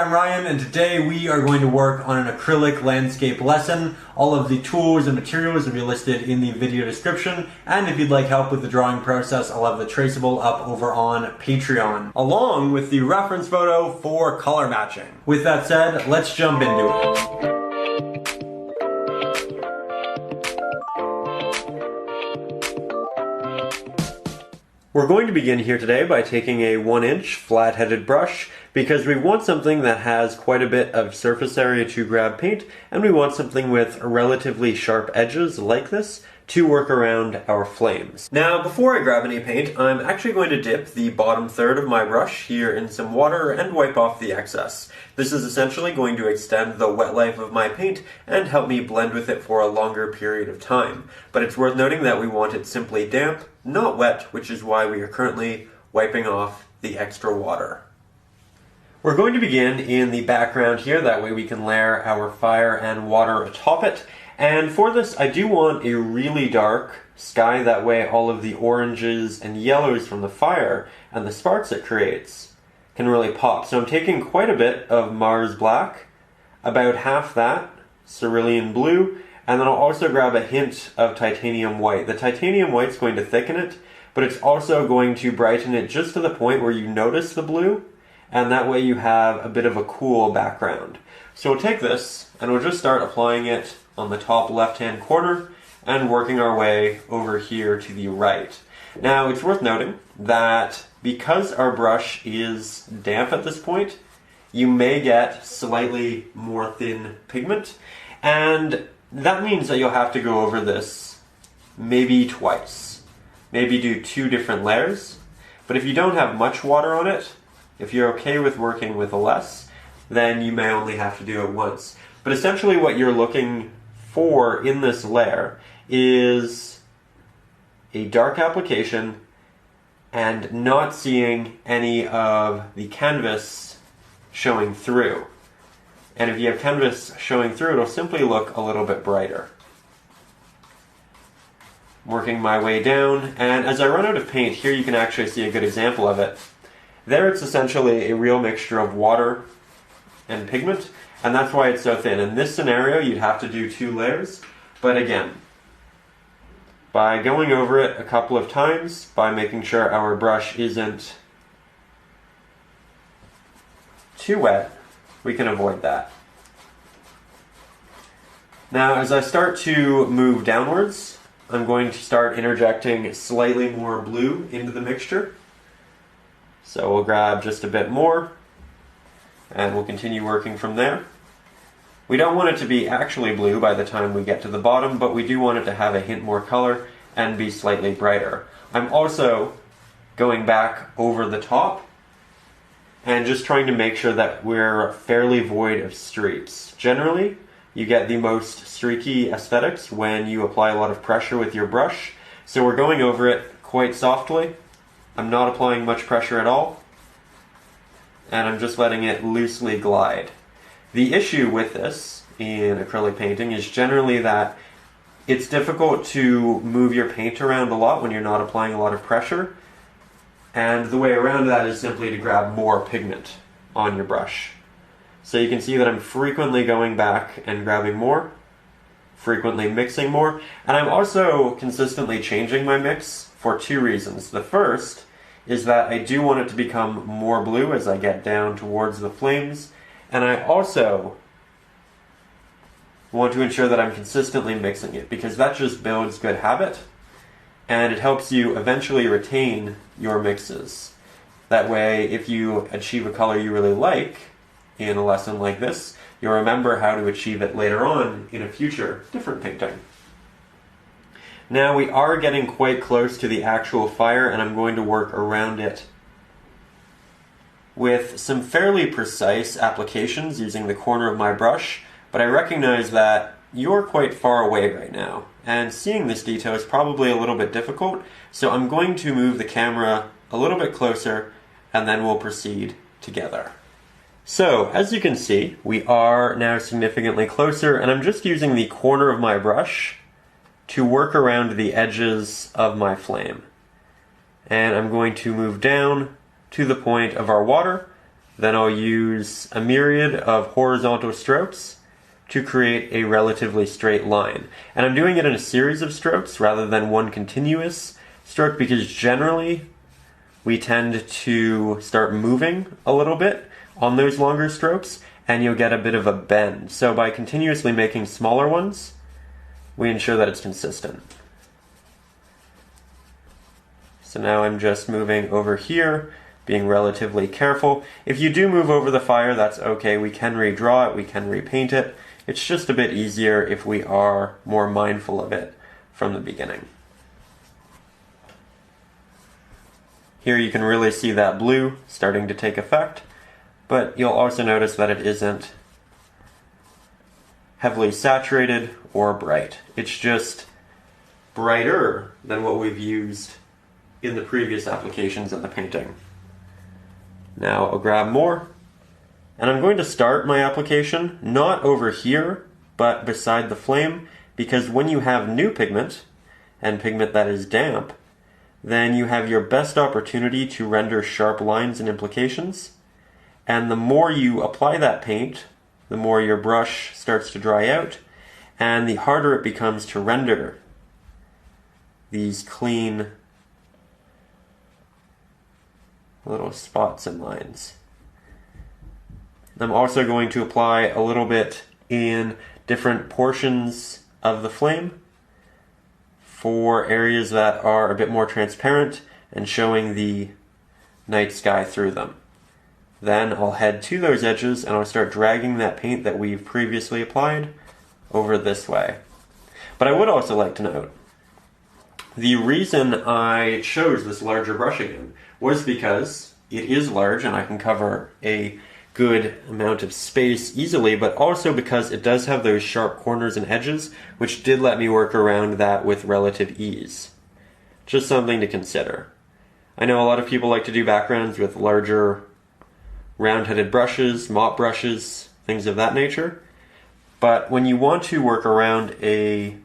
I'm Ryan, and today we are going to work on an acrylic landscape lesson. All of the tools and materials will be listed in the video description, and if you'd like help with the drawing process, I'll have the traceable up over on Patreon, along with the reference photo for color matching. With that said, let's jump into it. We're going to begin here today by taking a 1-inch flat-headed brush because we want something that has quite a bit of surface area to grab paint, and we want something with relatively sharp edges like this to work around our flames. Now, before I grab any paint, I'm actually going to dip the bottom third of my brush here in some water and wipe off the excess. This is essentially going to extend the wet life of my paint and help me blend with it for a longer period of time. But it's worth noting that we want it simply damp, not wet, which is why we are currently wiping off the extra water. We're going to begin in the background here, that way we can layer our fire and water atop it. And for this, I do want a really dark sky, that way all of the oranges and yellows from the fire and the sparks it creates can really pop. So I'm taking quite a bit of Mars Black, about half that, cerulean blue, and then I'll also grab a hint of titanium white. The titanium white's going to thicken it, but it's also going to brighten it just to the point where you notice the blue, and that way you have a bit of a cool background. So we'll take this, and we'll just start applying it on the top left-hand corner, and working our way over here to the right. Now, it's worth noting that because our brush is damp at this point, you may get slightly more thin pigment, and that means that you'll have to go over this maybe twice. Maybe do 2 different layers. But if you don't have much water on it, if you're okay with working with less, then you may only have to do it once. But essentially what you're looking for in this layer is a dark application and not seeing any of the canvas showing through. And if you have canvas showing through, it'll simply look a little bit brighter. Working my way down, and as I run out of paint, here you can actually see a good example of it. There it's essentially a real mixture of water and pigment, and that's why it's so thin. In this scenario, you'd have to do 2 layers, but again, by going over it a couple of times, by making sure our brush isn't too wet, we can avoid that. Now, as I start to move downwards, I'm going to start interjecting slightly more blue into the mixture. So we'll grab just a bit more, and we'll continue working from there. We don't want it to be actually blue by the time we get to the bottom, but we do want it to have a hint more color and be slightly brighter. I'm also going back over the top and just trying to make sure that we're fairly void of streaks. Generally, you get the most streaky aesthetics when you apply a lot of pressure with your brush, so we're going over it quite softly. I'm not applying much pressure at all, and I'm just letting it loosely glide. The issue with this in acrylic painting is generally that it's difficult to move your paint around a lot when you're not applying a lot of pressure, and the way around that is simply to grab more pigment on your brush. So you can see that I'm frequently going back and grabbing more, frequently mixing more, and I'm also consistently changing my mix for 2 reasons. The first is that I do want it to become more blue as I get down towards the flames, and I also want to ensure that I'm consistently mixing it, because that just builds good habit, and it helps you eventually retain your mixes. That way, if you achieve a color you really like in a lesson like this, you'll remember how to achieve it later on in a future different painting. Now we are getting quite close to the actual fire, and I'm going to work around it with some fairly precise applications using the corner of my brush, but I recognize that you're quite far away right now, and seeing this detail is probably a little bit difficult, so I'm going to move the camera a little bit closer, and then we'll proceed together. So, as you can see, we are now significantly closer, and I'm just using the corner of my brush to work around the edges of my flame. And I'm going to move down to the point of our water, Then I'll use a myriad of horizontal strokes to create a relatively straight line. And I'm doing it in a series of strokes rather than one continuous stroke because generally we tend to start moving a little bit on those longer strokes and you'll get a bit of a bend. So by continuously making smaller ones, we ensure that it's consistent. So now I'm just moving over here, being relatively careful. If you do move over the fire, that's okay. We can redraw it, we can repaint it. It's just a bit easier if we are more mindful of it from the beginning. Here you can really see that blue starting to take effect, but you'll also notice that it isn't heavily saturated or bright. It's just brighter than what we've used in the previous applications of the painting. Now I'll grab more, and I'm going to start my application not over here, but beside the flame, because when you have new pigment, and pigment that is damp, then you have your best opportunity to render sharp lines and implications, and the more you apply that paint, the more your brush starts to dry out, and the harder it becomes to render these clean little spots and lines. I'm also going to apply a little bit in different portions of the flame for areas that are a bit more transparent and showing the night sky through them. Then I'll head to those edges and I'll start dragging that paint that we've previously applied over this way. But I would also like to note, the reason I chose this larger brush again was because it is large and I can cover a good amount of space easily, but also because it does have those sharp corners and edges, which did let me work around that with relative ease. Just something to consider. I know a lot of people like to do backgrounds with larger round-headed brushes, mop brushes, things of that nature, but when you want to work around a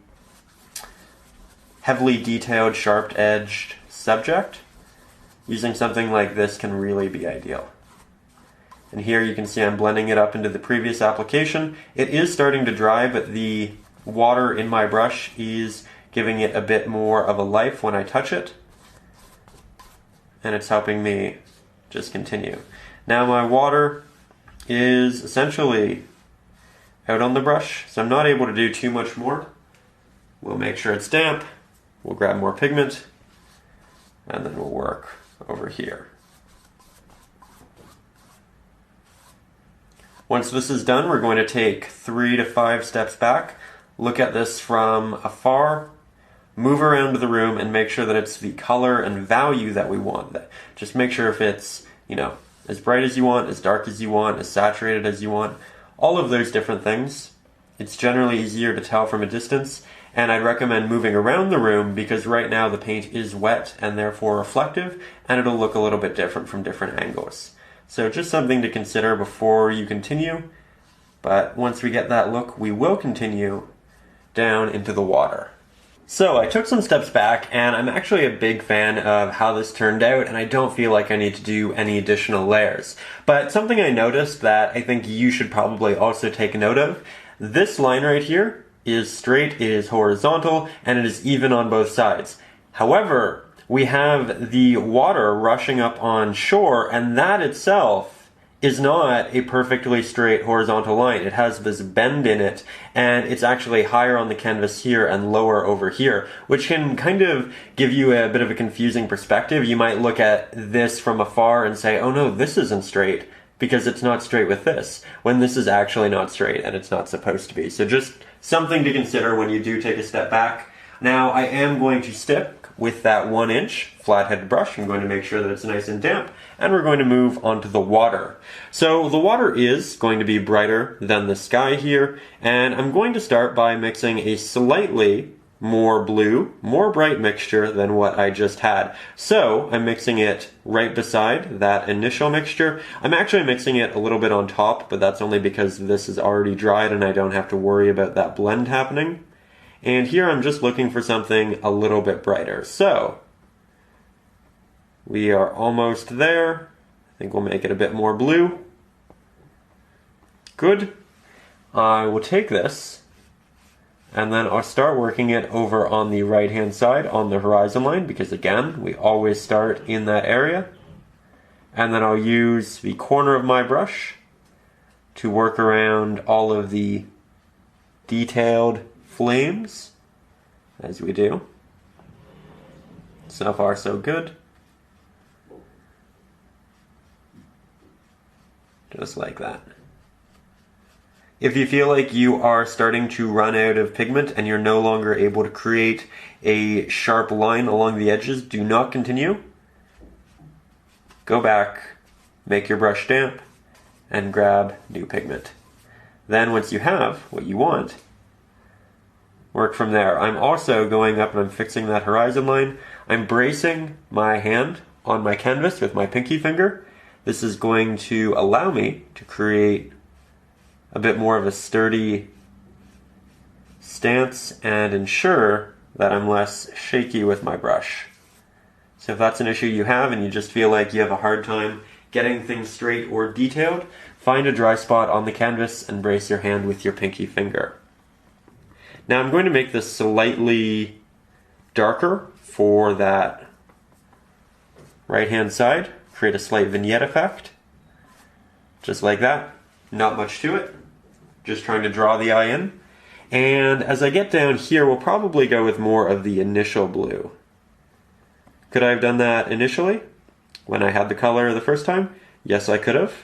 heavily detailed, sharp-edged subject, using something like this can really be ideal. And here you can see I'm blending it up into the previous application. It is starting to dry, but the water in my brush is giving it a bit more of a life when I touch it. And it's helping me just continue. Now my water is essentially out on the brush, so I'm not able to do too much more. We'll make sure it's damp. We'll grab more pigment, and then we'll work over here. Once this is done, we're going to take 3 to 5 steps back, look at this from afar, move around the room, and make sure that it's the color and value that we want. Just make sure if it's, as bright as you want, as dark as you want, as saturated as you want, all of those different things. It's generally easier to tell from a distance, and I'd recommend moving around the room because right now the paint is wet and therefore reflective, and it'll look a little bit different from different angles. So just something to consider before you continue, but once we get that look, we will continue down into the water. So I took some steps back, and I'm actually a big fan of how this turned out, and I don't feel like I need to do any additional layers. But something I noticed that I think you should probably also take note of, this line right here is straight, it is horizontal, and it is even on both sides. However, we have the water rushing up on shore, and that itself is not a perfectly straight horizontal line. It has this bend in it, and it's actually higher on the canvas here and lower over here, which can kind of give you a bit of a confusing perspective. You might look at this from afar and say, oh no, this isn't straight, because it's not straight with this, when this is actually not straight and it's not supposed to be. So just something to consider when you do take a step back. Now I am going to stick with that 1-inch flat-headed brush. I'm going to make sure that it's nice and damp, and we're going to move onto the water. So the water is going to be brighter than the sky here, and I'm going to start by mixing a slightly more blue, more bright mixture than what I just had. So I'm mixing it right beside that initial mixture. I'm actually mixing it a little bit on top, but that's only because this is already dried and I don't have to worry about that blend happening. And here I'm just looking for something a little bit brighter. So we are almost there. I think we'll make it a bit more blue. good. I will take this and then I'll start working it over on the right hand side on the horizon line, because again, we always start in that area. And then I'll use the corner of my brush to work around all of the detailed flames, as we do. So far, so good. Just like that. If you feel like you are starting to run out of pigment and you're no longer able to create a sharp line along the edges, do not continue. Go back, make your brush damp, and grab new pigment. Then once you have what you want, work from there. I'm also going up and I'm fixing that horizon line. I'm bracing my hand on my canvas with my pinky finger. This is going to allow me to create a bit more of a sturdy stance and ensure that I'm less shaky with my brush. So if that's an issue you have and you just feel like you have a hard time getting things straight or detailed, find a dry spot on the canvas and brace your hand with your pinky finger. Now I'm going to make this slightly darker for that right hand side, create a slight vignette effect, just like that. Not much to it, just trying to draw the eye in. And as I get down here, we'll probably go with more of the initial blue. Could I have done that initially, when I had the color the first time? Yes, I could have.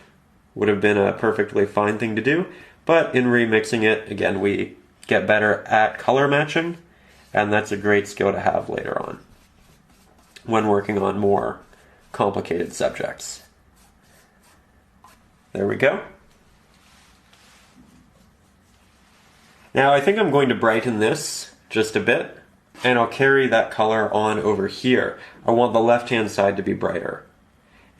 Would have been a perfectly fine thing to do, but in remixing it, again, we get better at color matching, and that's a great skill to have later on when working on more complicated subjects. There we go. Now I think I'm going to brighten this just a bit, and I'll carry that color on over here. I want the left-hand side to be brighter.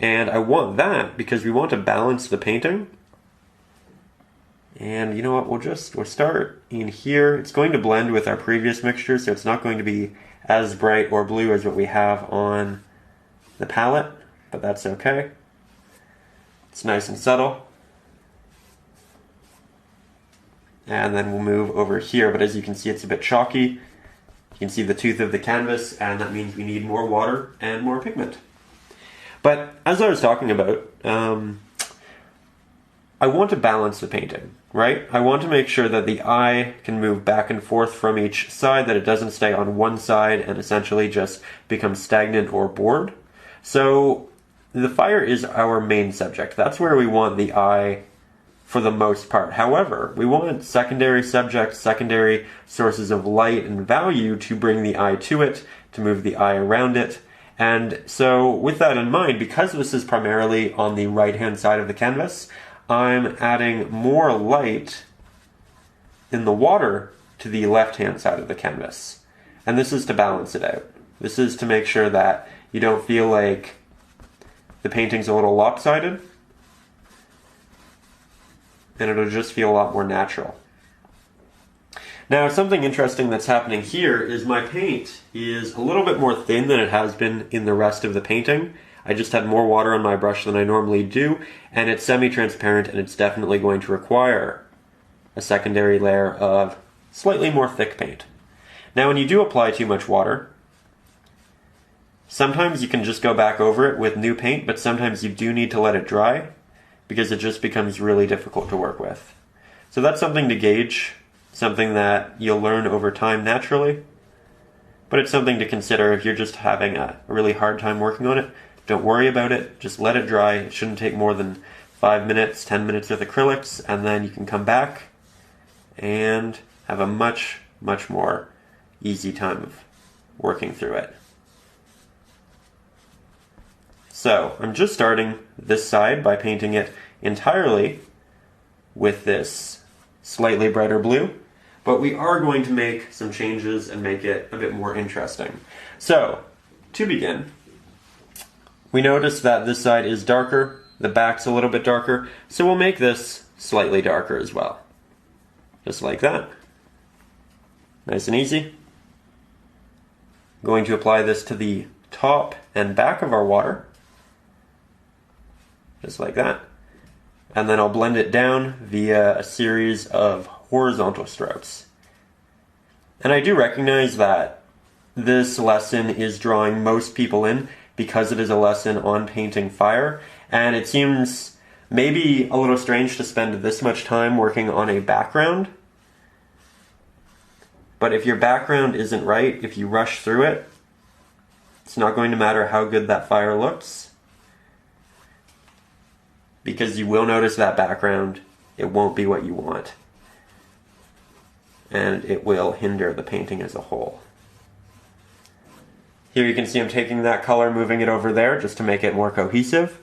And I want that because we want to balance the painting. And you know what, we'll start in here. It's going to blend with our previous mixture, so it's not going to be as bright or blue as what we have on the palette, but that's okay. It's nice and subtle. And then we'll move over here, but as you can see, it's a bit chalky. You can see the tooth of the canvas, and that means we need more water and more pigment. But as I was talking about, I want to balance the painting, right? I want to make sure that the eye can move back and forth from each side, that it doesn't stay on one side and essentially just become stagnant or bored. So the fire is our main subject. That's where we want the eye for the most part. However, we want secondary subjects, secondary sources of light and value to bring the eye to it, to move the eye around it. And so with that in mind, because this is primarily on the right-hand side of the canvas, I'm adding more light in the water to the left-hand side of the canvas. And this is to balance it out. This is to make sure that you don't feel like the painting's a little lopsided, and it'll just feel a lot more natural. Now, something interesting that's happening here is my paint is a little bit more thin than it has been in the rest of the painting. I just had more water on my brush than I normally do, and it's semi-transparent, and it's definitely going to require a secondary layer of slightly more thick paint. Now, when you do apply too much water, sometimes you can just go back over it with new paint, but sometimes you do need to let it dry, because it just becomes really difficult to work with. So that's something to gauge, something that you'll learn over time naturally, but it's something to consider if you're just having a really hard time working on it. Don't worry about it, just let it dry. It shouldn't take more than 5 minutes, 10 minutes with acrylics, and then you can come back and have a much, much more easy time of working through it. So I'm just starting this side by painting it entirely with this slightly brighter blue, but we are going to make some changes and make it a bit more interesting. So to begin, we notice that this side is darker, the back's a little bit darker, so we'll make this slightly darker as well. Just like that. Nice and easy. I'm going to apply this to the top and back of our water. Just like that. and then I'll blend it down via a series of horizontal strokes. And I do recognize that this lesson is drawing most people in because it is a lesson on painting fire, and it seems maybe a little strange to spend this much time working on a background. But if your background isn't right, if you rush through it, it's not going to matter how good that fire looks, because you will notice that background, it won't be what you want, and it will hinder the painting as a whole. Here you can see I'm taking that color, moving it over there just to make it more cohesive.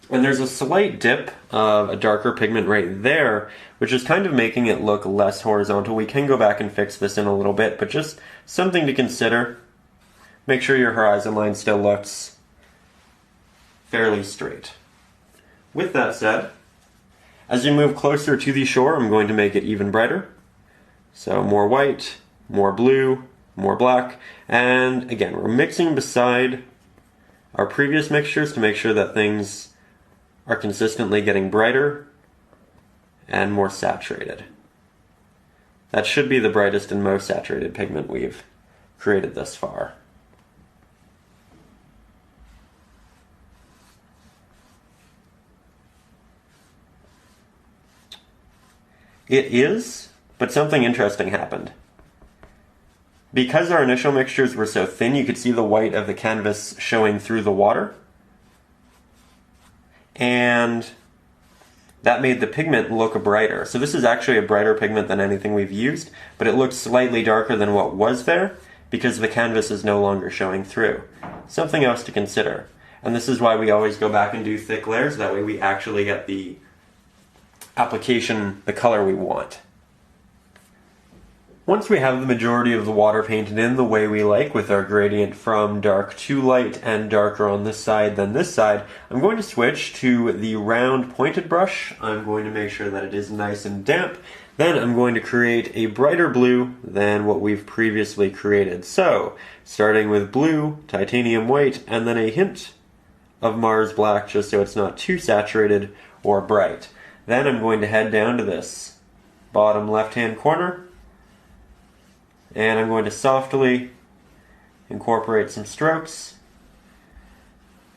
And there's a slight dip of a darker pigment right there, which is kind of making it look less horizontal. We can go back and fix this in a little bit, but just something to consider. Make sure your horizon line still looks fairly straight. With that said, as you move closer to the shore, I'm going to make it even brighter. So more white, more blue, more black, and again, we're mixing beside our previous mixtures to make sure that things are consistently getting brighter and more saturated. That should be the brightest and most saturated pigment we've created thus far. It is, but something interesting happened. Because our initial mixtures were so thin, you could see the white of the canvas showing through the water. And that made the pigment look brighter. So this is actually a brighter pigment than anything we've used, but it looks slightly darker than what was there because the canvas is no longer showing through. Something else to consider. And this is why we always go back and do thick layers, that way we actually get the application, the color we want. Once we have the majority of the water painted in the way we like, with our gradient from dark to light and darker on this side than this side, I'm going to switch to the round pointed brush. I'm going to make sure that it is nice and damp. Then I'm going to create a brighter blue than what we've previously created. So, starting with blue, titanium white, and then a hint of Mars black, just so it's not too saturated or bright. Then I'm going to head down to this bottom left-hand corner, and I'm going to softly incorporate some strokes,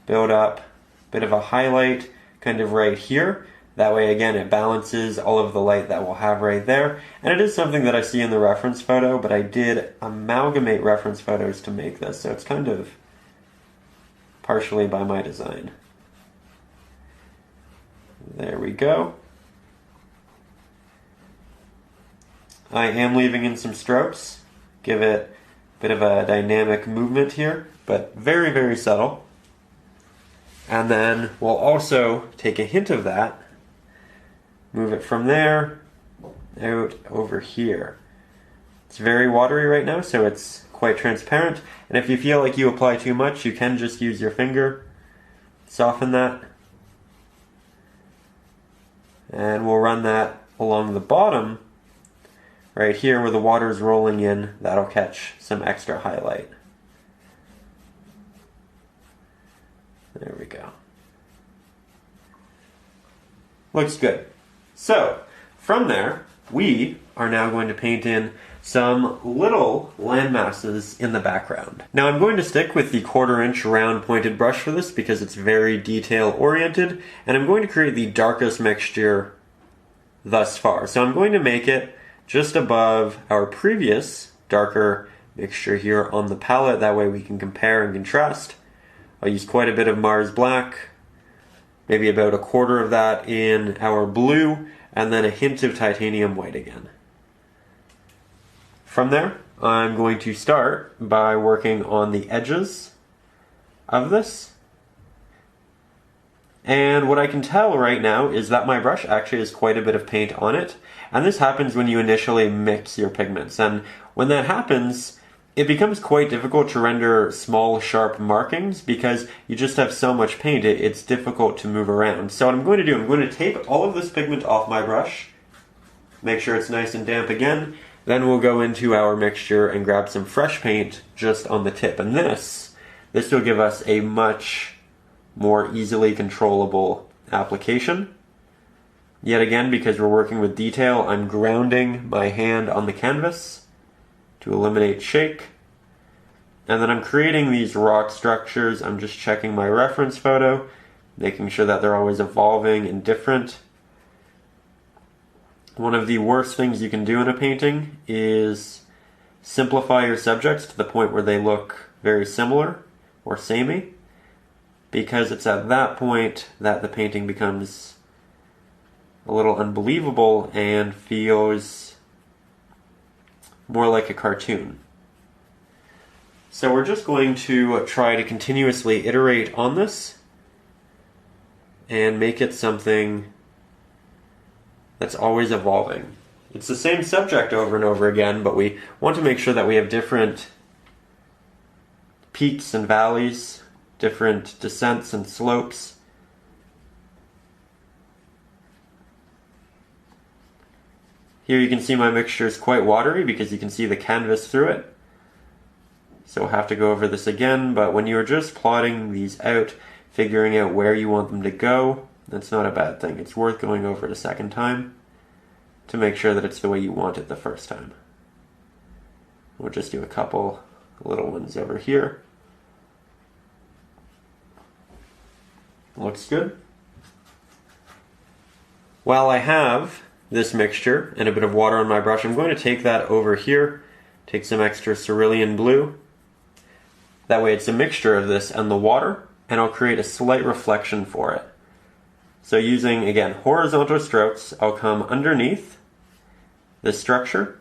build up a bit of a highlight kind of right here. That way, again, it balances all of the light that we'll have right there. And it is something that I see in the reference photo, but I did amalgamate reference photos to make this, so it's kind of partially by my design. There we go. I am leaving in some strokes. Give it a bit of a dynamic movement here, but very, very subtle. And then we'll also take a hint of that, move it from there out over here. It's very watery right now, so it's quite transparent. And if you feel like you apply too much, you can just use your finger, soften that. And we'll run that along the bottom right here where the water is rolling in. That'll catch some extra highlight. There we go. Looks good. So, from there, we are now going to paint in some little land masses in the background. Now I'm going to stick with the 1/4 inch round pointed brush for this because it's very detail oriented, and I'm going to create the darkest mixture thus far. So I'm going to make it just above our previous darker mixture here on the palette, that way we can compare and contrast. I'll use quite a bit of Mars black, maybe about 1/4 of that in our blue, and then a hint of titanium white again. From there, I'm going to start by working on the edges of this. And what I can tell right now is that my brush actually has quite a bit of paint on it. And this happens when you initially mix your pigments. And when that happens, it becomes quite difficult to render small, sharp markings because you just have so much paint, it's difficult to move around. So what I'm going to do, I'm going to take all of this pigment off my brush, make sure it's nice and damp again, then we'll go into our mixture and grab some fresh paint just on the tip. And this will give us a much more easily controllable application. Yet again, because we're working with detail, I'm grounding my hand on the canvas to eliminate shake. And then I'm creating these rock structures. I'm just checking my reference photo, making sure that they're always evolving and different. One of the worst things you can do in a painting is simplify your subjects to the point where they look very similar or samey, because it's at that point that the painting becomes a little unbelievable and feels more like a cartoon. So we're just going to try to continuously iterate on this and make it something that's always evolving. It's the same subject over and over again, but we want to make sure that we have different peaks and valleys, different descents and slopes. Here you can see my mixture is quite watery because you can see the canvas through it. So we'll have to go over this again, but when you're just plotting these out, figuring out where you want them to go, that's not a bad thing. It's worth going over it a second time to make sure that it's the way you want it the first time. We'll just do a couple little ones over here. Looks good. While I have this mixture and a bit of water on my brush, I'm going to take that over here, take some extra cerulean blue. That way it's a mixture of this and the water, and I'll create a slight reflection for it. So using, again, horizontal strokes, I'll come underneath this structure.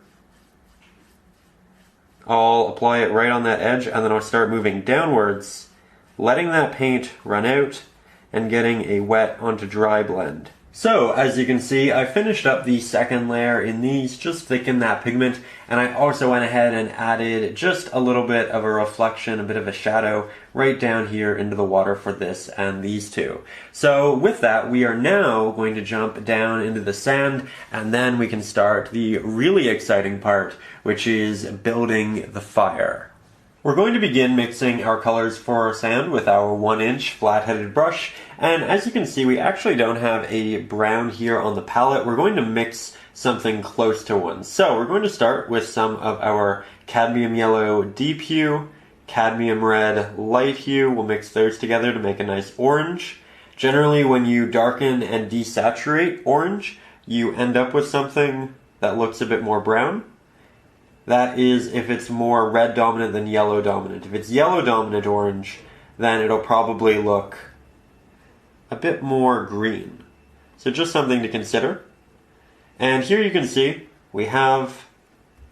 I'll apply it right on that edge, and then I'll start moving downwards, letting that paint run out and getting a wet onto dry blend. So, as you can see, I finished up the second layer in these, just thickened that pigment, and I also went ahead and added just a little bit of a reflection, a bit of a shadow, right down here into the water for this and these two. So with that, we are now going to jump down into the sand, and then we can start the really exciting part, which is building the fire. We're going to begin mixing our colors for our sand with our 1-inch flat-headed brush, and as you can see, we actually don't have a brown here on the palette. We're going to mix something close to one. So we're going to start with some of our cadmium yellow deep hue, cadmium red light hue. We'll mix those together to make a nice orange. Generally, when you darken and desaturate orange, you end up with something that looks a bit more brown. That is if it's more red dominant than yellow dominant. If it's yellow dominant orange, then it'll probably look a bit more green. So just something to consider. And here you can see we have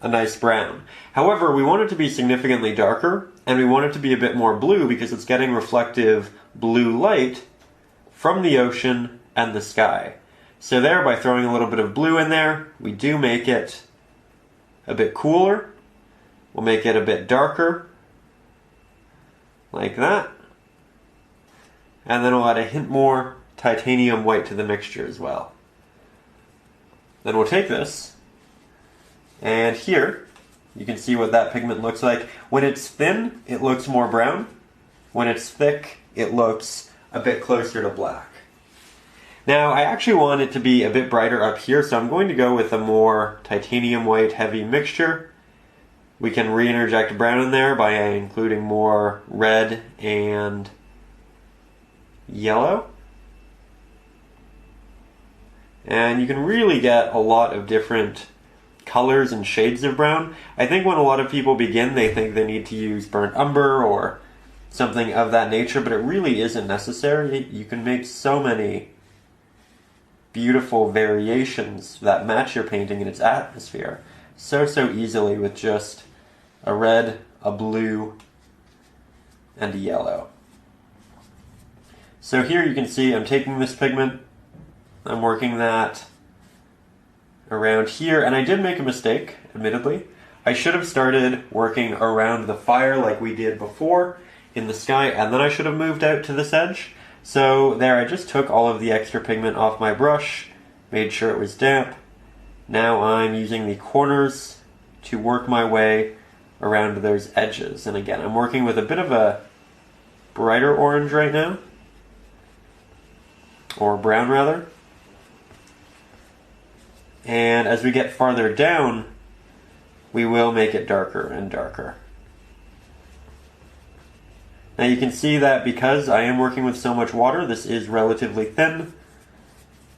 a nice brown. However, we want it to be significantly darker, and we want it to be a bit more blue because it's getting reflective blue light from the ocean and the sky. So there, by throwing a little bit of blue in there, we do make it a bit cooler. We'll make it a bit darker, like that. And then we'll add a hint more titanium white to the mixture as well. Then we'll take this, and here you can see what that pigment looks like. When it's thin, it looks more brown. When it's thick, it looks a bit closer to black. Now, I actually want it to be a bit brighter up here, so I'm going to go with a more titanium white heavy mixture. We can re-interject brown in there by including more red and yellow. And you can really get a lot of different colors and shades of brown. I think when a lot of people begin, they think they need to use burnt umber or something of that nature, but it really isn't necessary. You can make so many beautiful variations that match your painting and its atmosphere so easily with just a red, a blue, and a yellow. So here you can see I'm taking this pigment, I'm working that around here, and I did make a mistake, admittedly. I should have started working around the fire like we did before in the sky, and then I should have moved out to this edge. So there, I just took all of the extra pigment off my brush, made sure it was damp. Now I'm using the corners to work my way around those edges. And again, I'm working with a bit of a brighter orange right now. or brown rather. And as we get farther down, we will make it darker and darker. Now you can see that because I am working with so much water, this is relatively thin.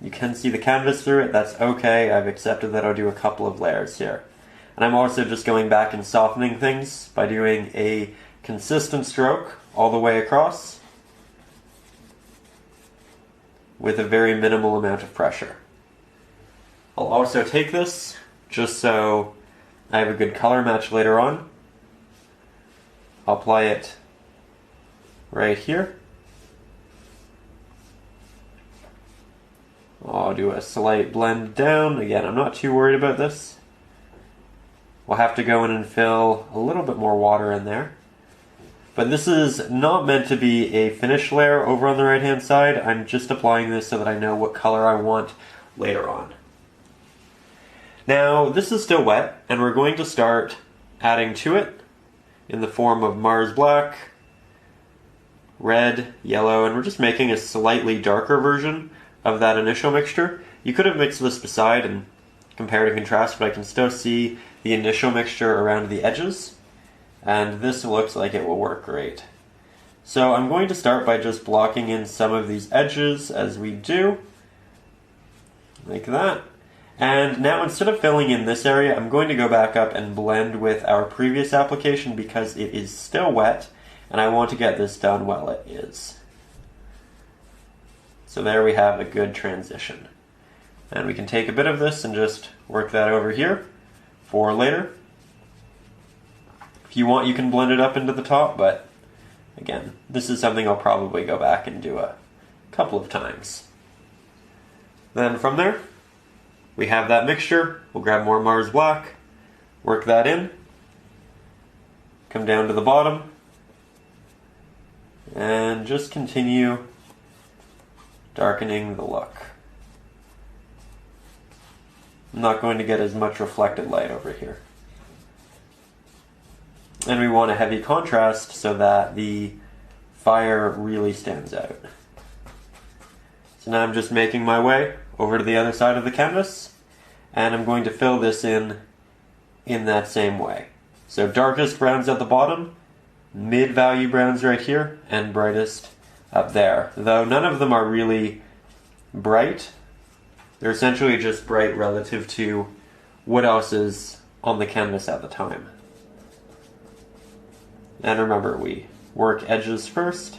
You can see the canvas through it, that's okay. I've accepted that I'll do a couple of layers here. And I'm also just going back and softening things by doing a consistent stroke all the way across with a very minimal amount of pressure. I'll also take this just so I have a good color match later on. I'll apply it right here. I'll do a slight blend down. Again, I'm not too worried about this. We'll have to go in and fill a little bit more water in there. But this is not meant to be a finish layer over on the right hand side. I'm just applying this so that I know what color I want later on. Now this is still wet and we're going to start adding to it in the form of Mars Black, red, yellow, and we're just making a slightly darker version of that initial mixture. You could have mixed this beside and compared and contrast, but I can still see the initial mixture around the edges, and this looks like it will work great. So I'm going to start by just blocking in some of these edges as we do, like that. And now instead of filling in this area, I'm going to go back up and blend with our previous application because it is still wet, and I want to get this done while it is. So there we have a good transition. And we can take a bit of this and just work that over here for later. If you want, you can blend it up into the top, but again, this is something I'll probably go back and do a couple of times. Then from there, we have that mixture. We'll grab more Mars Black, work that in, come down to the bottom, and just continue darkening the look. I'm not going to get as much reflected light over here. And we want a heavy contrast so that the fire really stands out. So now I'm just making my way over to the other side of the canvas, and I'm going to fill this in that same way. So darkest browns at the bottom, mid-value browns right here, and brightest up there. Though none of them are really bright. They're essentially just bright relative to what else is on the canvas at the time. And remember, we work edges first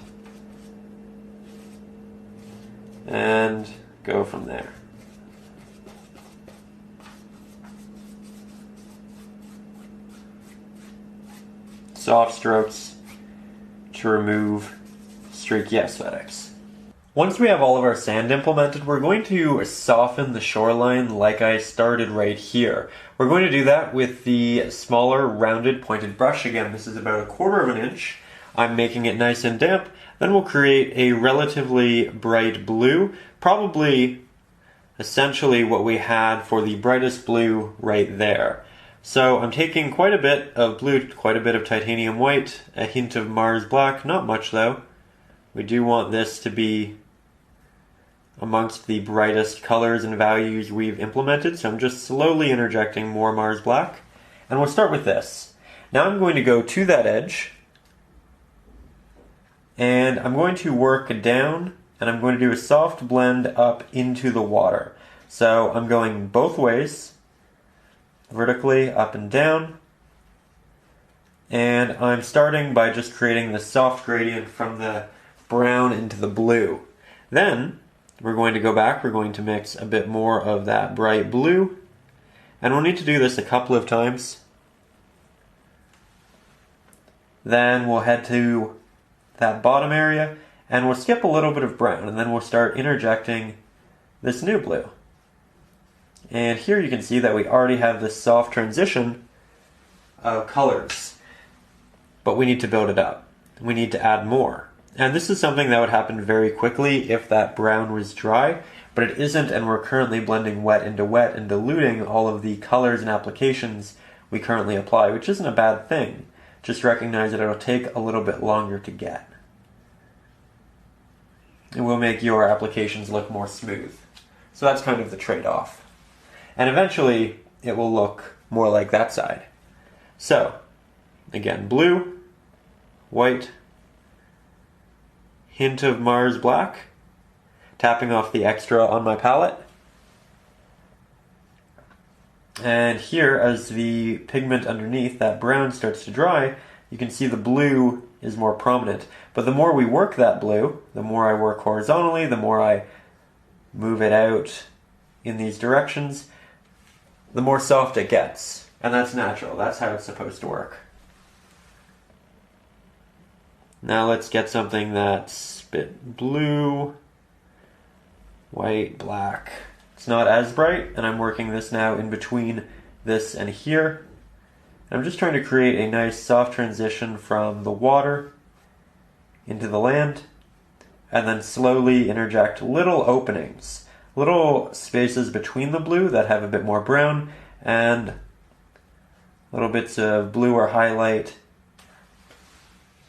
and go from there. Soft strokes to remove streaky aesthetics. Once we have all of our sand implemented, we're going to soften the shoreline like I started right here. We're going to do that with the smaller rounded pointed brush. Again, this is about 1/4 of an inch. I'm making it nice and damp. Then we'll create a relatively bright blue, probably essentially what we had for the brightest blue right there. So I'm taking quite a bit of blue, quite a bit of titanium white, a hint of Mars Black, not much though. We do want this to be amongst the brightest colors and values we've implemented, so I'm just slowly interjecting more Mars Black. And we'll start with this. Now I'm going to go to that edge, and I'm going to work down, and I'm going to do a soft blend up into the water. So I'm going both ways, vertically up and down, and I'm starting by just creating the soft gradient from the brown into the blue. Then we're going to go back, we're going to mix a bit more of that bright blue, and we'll need to do this a couple of times. Then we'll head to that bottom area, and we'll skip a little bit of brown, and then we'll start interjecting this new blue. And here you can see that we already have this soft transition of colors, but we need to build it up. We need to add more. And this is something that would happen very quickly if that brown was dry, but it isn't, and we're currently blending wet and diluting all of the colors and applications we currently apply, which isn't a bad thing. Just recognize that it'll take a little bit longer to get. it will make your applications look more smooth. So that's kind of the trade-off. And eventually, it will look more like that side. So, again, blue, white, hint of Mars black, tapping off the extra on my palette. And here, as the pigment underneath, that brown, starts to dry, you can see the blue is more prominent. But the more we work that blue, the more I work horizontally, the more I move it out in these directions, the more soft it gets. And that's natural. That's how it's supposed to work. Now let's get something that's a bit blue, white, black. It's not as bright, and I'm working this now in between this and here. I'm just trying to create a nice soft transition from the water into the land, and then slowly interject little openings, little spaces between the blue that have a bit more brown, and little bits of blue or highlight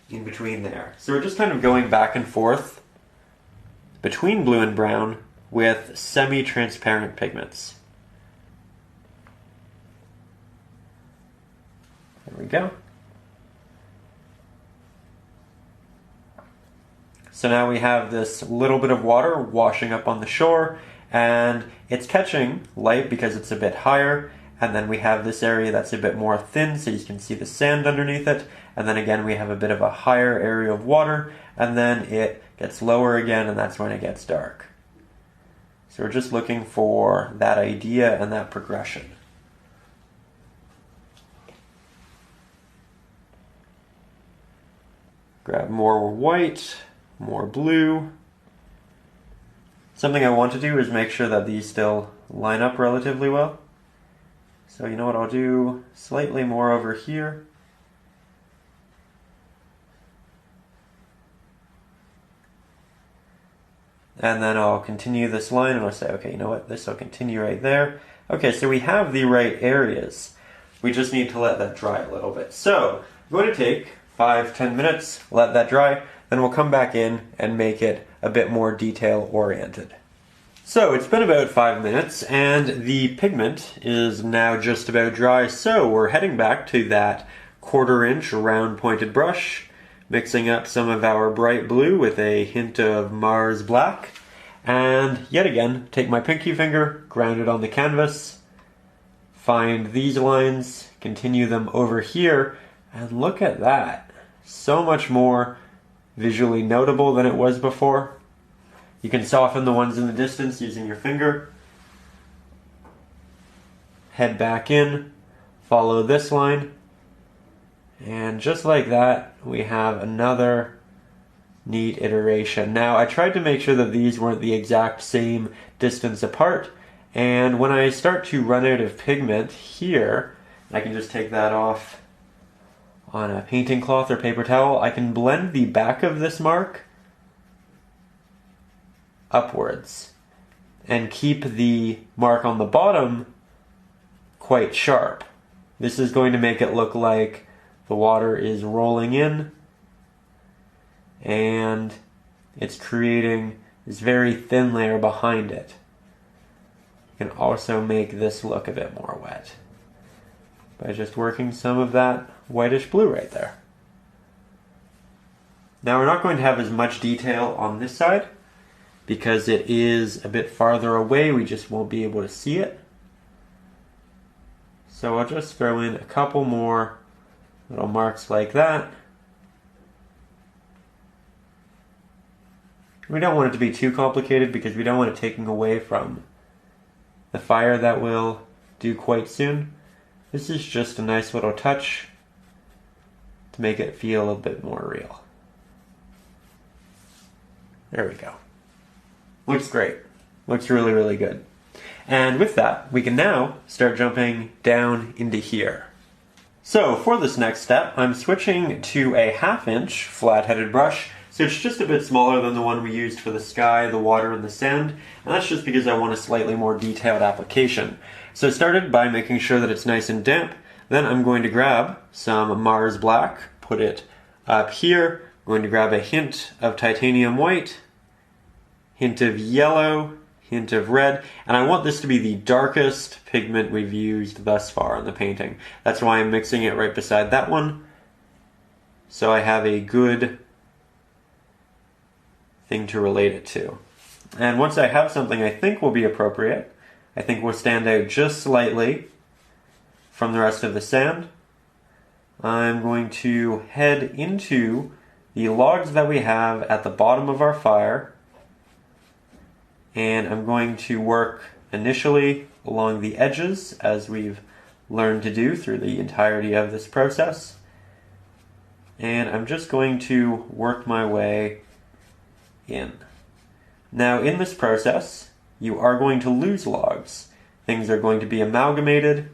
in between there. So we're just kind of going back and forth between blue and brown with semi-transparent pigments. There we go. So now we have this little bit of water washing up on the shore, and it's catching light because it's a bit higher, and then we have this area that's a bit more thin so you can see the sand underneath it, and then again we have a bit of a higher area of water, and then it gets lower again, and that's when it gets dark. So we're just looking for that idea and that progression. Grab more white, more blue. Something I want to do is make sure that these still line up relatively well. So you know what I'll do? Slightly more over here. And then I'll continue this line and I'll say, okay, you know what? This will continue right there. Okay, so we have the right areas. We just need to let that dry a little bit. So I'm going to take 5-10 minutes, let that dry, then we'll come back in and make it a bit more detail oriented. So it's been about 5 minutes and the pigment is now just about dry, so we're heading back to that 1/4 inch round pointed brush, mixing up some of our bright blue with a hint of Mars black, and yet again take my pinky finger, ground it on the canvas, find these lines, continue them over here, and look at that. So much more visually notable than it was before. You can soften the ones in the distance using your finger. Head back in, follow this line, and just like that, we have another neat iteration. Now, I tried to make sure that these weren't the exact same distance apart, and when I start to run out of pigment here, I can just take that off on a painting cloth or paper towel. I can blend the back of this mark upwards and keep the mark on the bottom quite sharp. This is going to make it look like the water is rolling in and it's creating this very thin layer behind it. You can also make this look a bit more wet by just working some of that whitish blue right there. Now we're not going to have as much detail on this side because it is a bit farther away, we just won't be able to see it. So I'll just throw in a couple more little marks like that. We don't want it to be too complicated because we don't want it taking away from the fire that we'll do quite soon. This is just a nice little touch to make it feel a bit more real. There we go. Looks great. Looks really, really good. And with that, we can now start jumping down into here. So for this next step, I'm switching to a 1/2 inch flat-headed brush. So it's just a bit smaller than the one we used for the sky, the water, and the sand. And that's just because I want a slightly more detailed application. So I started by making sure that it's nice and damp. Then I'm going to grab some Mars black, put it up here. I'm going to grab a hint of titanium white, hint of yellow, hint of red, and I want this to be the darkest pigment we've used thus far in the painting. That's why I'm mixing it right beside that one, so I have a good thing to relate it to. And once I have something I think will be appropriate, I think will stand out just slightly from the rest of the sand, I'm going to head into the logs that we have at the bottom of our fire, and I'm going to work initially along the edges, as we've learned to do through the entirety of this process. And I'm just going to work my way in. Now, in this process, you are going to lose logs. Things are going to be amalgamated,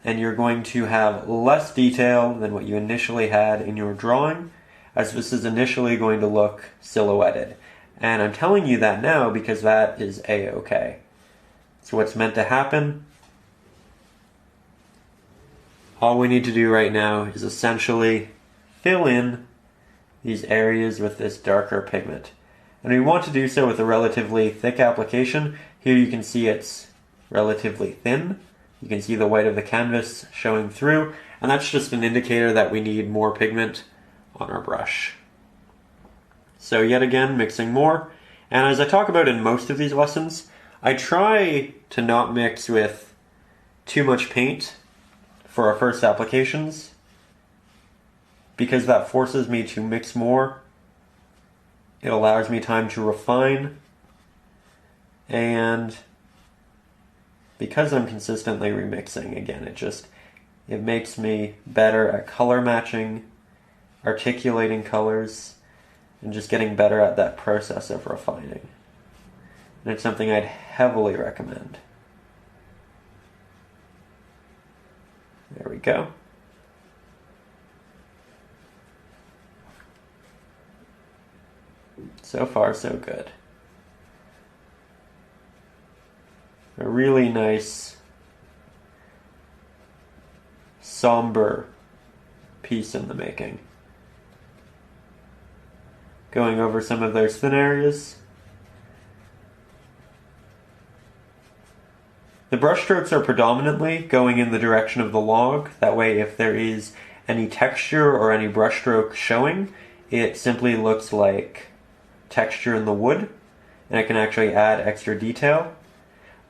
and you're going to have less detail than what you initially had in your drawing, as this is initially going to look silhouetted. And I'm telling you that now because that is a-okay. So what's meant to happen? All we need to do right now is essentially fill in these areas with this darker pigment. And we want to do so with a relatively thick application. Here you can see it's relatively thin. You can see the white of the canvas showing through, and that's just an indicator that we need more pigment on our brush. So yet again, mixing more. And as I talk about in most of these lessons, I try to not mix with too much paint for our first applications, because that forces me to mix more. It allows me time to refine, and because I'm consistently remixing, again, it makes me better at color matching, articulating colors, and just getting better at that process of refining. And it's something I'd heavily recommend. There we go. So far, so good. A really nice, somber piece in the making. Going over some of those thin areas. The brush strokes are predominantly going in the direction of the log. That way, if there is any texture or any brush stroke showing, it simply looks like texture in the wood, and it can actually add extra detail.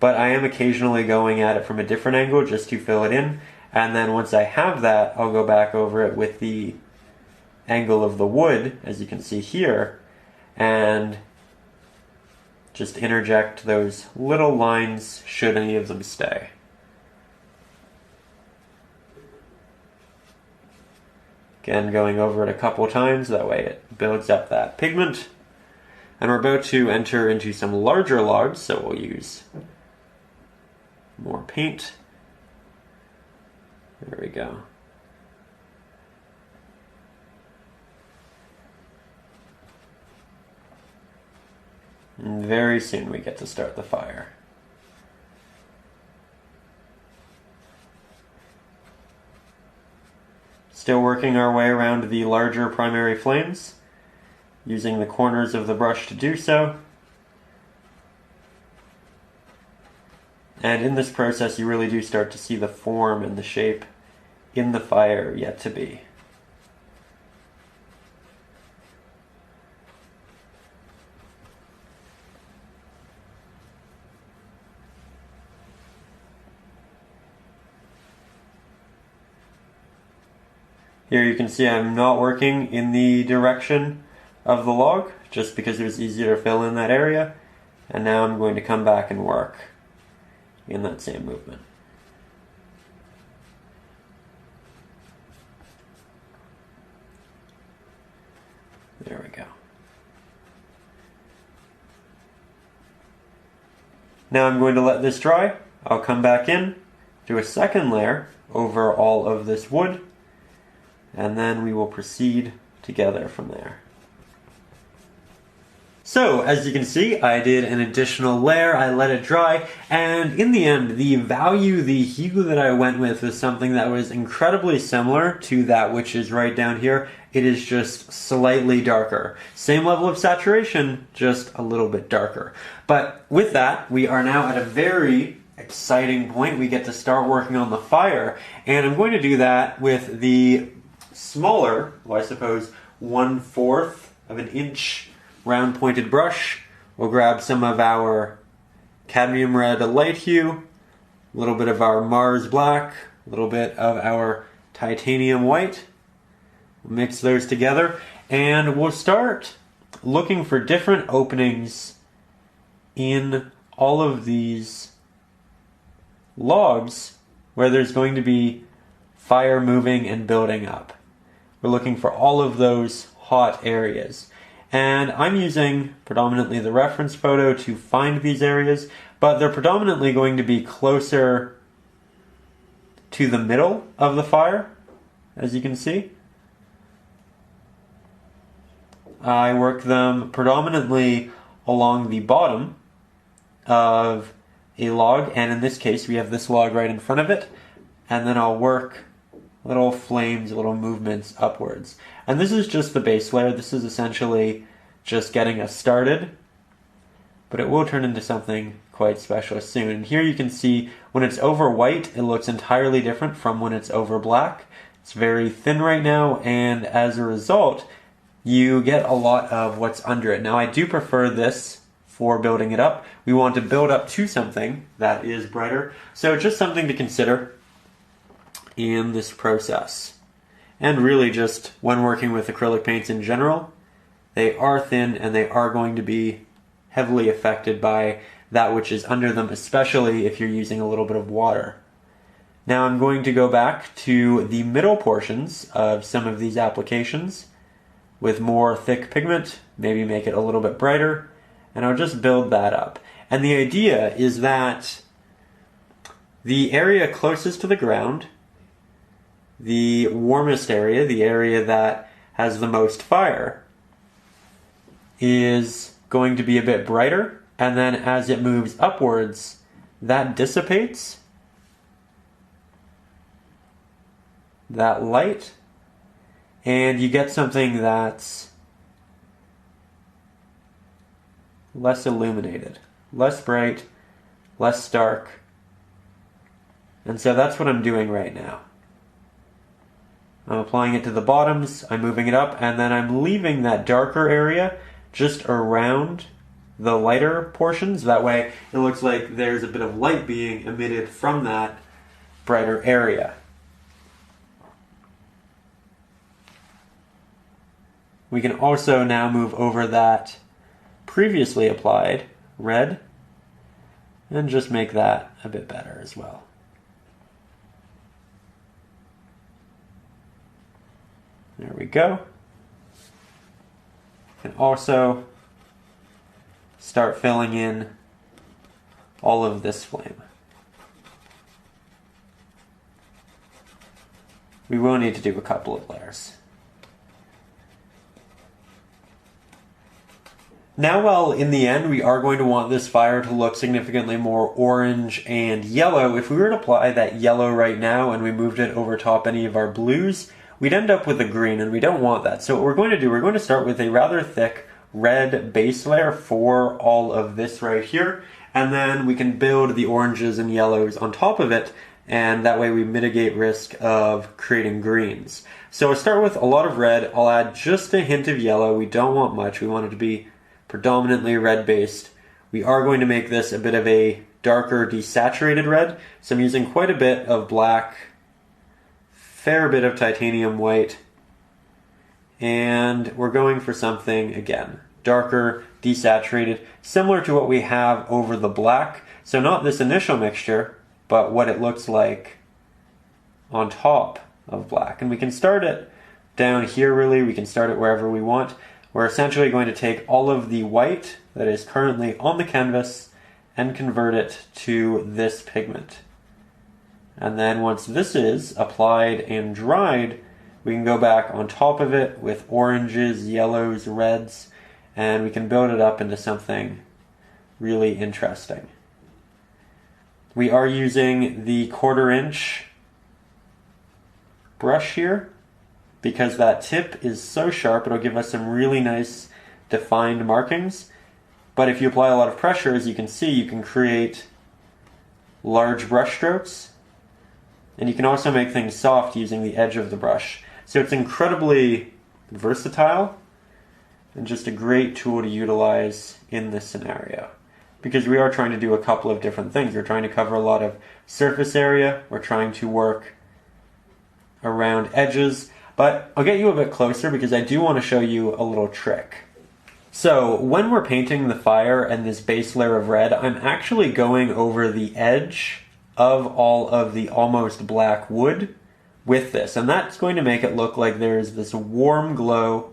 But I am occasionally going at it from a different angle just to fill it in, and then once I have that, I'll go back over it with the angle of the wood, as you can see here, and just interject those little lines should any of them stay. Again, going over it a couple times, that way it builds up that pigment. And we're about to enter into some larger logs, so we'll use more paint. There we go. And very soon we get to start the fire. Still working our way around the larger primary flames, using the corners of the brush to do so. And in this process, you really do start to see the form and the shape in the fire yet to be. Here you can see I'm not working in the direction of the log, just because it was easier to fill in that area. And now I'm going to come back and work in that same movement. There we go. Now I'm going to let this dry. I'll come back in, do a second layer over all of this wood, and then we will proceed together from there. So So, as you can see, I did an additional layer, I let it dry, and in the end, the hue that I went with was something that was incredibly similar to that which is right down here. It is just slightly darker. Same level of saturation, just a little bit darker. But with that, we are now at a very exciting point. We get to start working on the fire, and I'm going to do that with the smaller, well, I suppose 1/4 of an inch round pointed brush. We'll grab some of our cadmium red light hue, a little bit of our Mars black, a little bit of our titanium white. We'll mix those together, and we'll start looking for different openings in all of these logs where there's going to be fire moving and building up. We're looking for all of those hot areas. And I'm using predominantly the reference photo to find these areas, but they're predominantly going to be closer to the middle of the fire, as you can see. I work them predominantly along the bottom of a log, and in this case we have this log right in front of it, and then I'll work little flames, little movements upwards. And this is just the base layer. This is essentially just getting us started, but it will turn into something quite special soon. And here you can see when it's over white, it looks entirely different from when it's over black. It's very thin right now, and as a result, you get a lot of what's under it. Now, I do prefer this for building it up. We want to build up to something that is brighter, so just something to consider in this process. And really just when working with acrylic paints in general, they are thin and they are going to be heavily affected by that which is under them, especially if you're using a little bit of water. Now I'm going to go back to the middle portions of some of these applications with more thick pigment, maybe make it a little bit brighter, and I'll just build that up. And the idea is that the area closest to the ground, the warmest area, the area that has the most fire, is going to be a bit brighter, and then as it moves upwards, that dissipates that light, and you get something that's less illuminated, less bright, less dark. And so that's what I'm doing right now. I'm applying it to the bottoms, I'm moving it up, and then I'm leaving that darker area just around the lighter portions. That way it looks like there's a bit of light being emitted from that brighter area. We can also now move over that previously applied red and just make that a bit better as well. There we go. And also start filling in all of this flame. We will need to do a couple of layers. Now, while in the end we are going to want this fire to look significantly more orange and yellow, if we were to apply that yellow right now and we moved it over top any of our blues, we'd end up with a green, and we don't want that. So what we're going to do, we're going to start with a rather thick red base layer for all of this right here, and then we can build the oranges and yellows on top of it, and that way we mitigate risk of creating greens. So I'll start with a lot of red. I'll add just a hint of yellow. We don't want much. We want it to be predominantly red based. We are going to make this a bit of a darker desaturated red, so I'm using quite a bit of black, fair bit of titanium white, and we're going for something, again, darker, desaturated, similar to what we have over the black. So not this initial mixture, but what it looks like on top of black. And we can start it down here, really. We can start it wherever we want. We're essentially going to take all of the white that is currently on the canvas and convert it to this pigment. And then once this is applied and dried, we can go back on top of it with oranges, yellows, reds, and we can build it up into something really interesting. We are using the 1/4 inch brush here because that tip is so sharp it'll give us some really nice defined markings. But if you apply a lot of pressure, as you can see, you can create large brush strokes, and you can also make things soft using the edge of the brush. So it's incredibly versatile and just a great tool to utilize in this scenario, because we are trying to do a couple of different things. We're trying to cover a lot of surface area, we're trying to work around edges, but I'll get you a bit closer because I do want to show you a little trick. So when we're painting the fire and this base layer of red, I'm actually going over the edge of all of the almost black wood with this, and that's going to make it look like there's this warm glow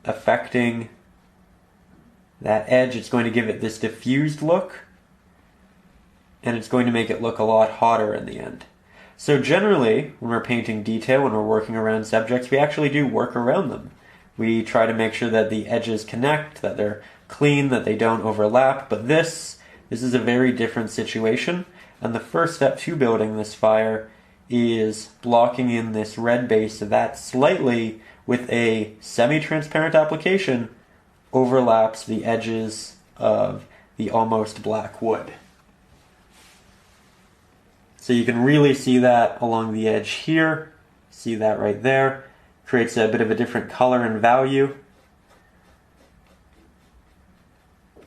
affecting that edge. It's going to give it this diffused look, and it's going to make it look a lot hotter in the end. So generally, when we're painting detail, when we're working around subjects, we actually do work around them. We try to make sure that the edges connect, that they're clean, that they don't overlap, but this is a very different situation, and the first step to building this fire is blocking in this red base so that slightly, with a semi-transparent application, overlaps the edges of the almost black wood. So you can really see that along the edge here, see that right there. Creates a bit of a different color and value,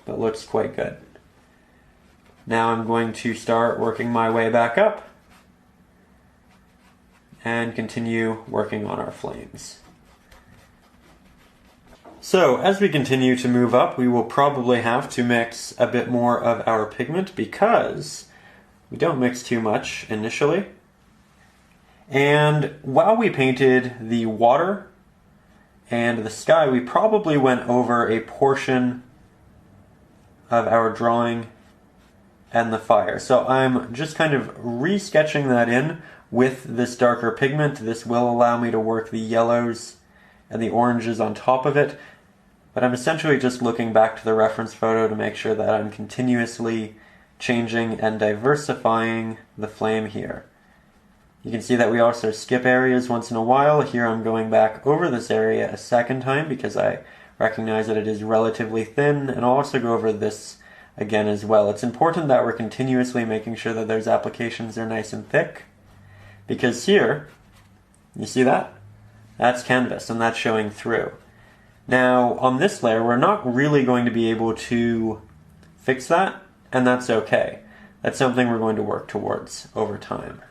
but looks quite good. Now I'm going to start working my way back up and continue working on our flames. So as we continue to move up, we will probably have to mix a bit more of our pigment because we don't mix too much initially. And while we painted the water and the sky, we probably went over a portion of our drawing and the fire. So I'm just kind of re-sketching that in with this darker pigment. This will allow me to work the yellows and the oranges on top of it. But I'm essentially just looking back to the reference photo to make sure that I'm continuously changing and diversifying the flame here. You can see that we also skip areas once in a while. Here I'm going back over this area a second time because I recognize that it is relatively thin, and I'll also go over this again as well. It's important that we're continuously making sure that those applications are nice and thick, because here, you see that? That's canvas, and that's showing through. Now, on this layer, we're not really going to be able to fix that, and that's okay. That's something we're going to work towards over time.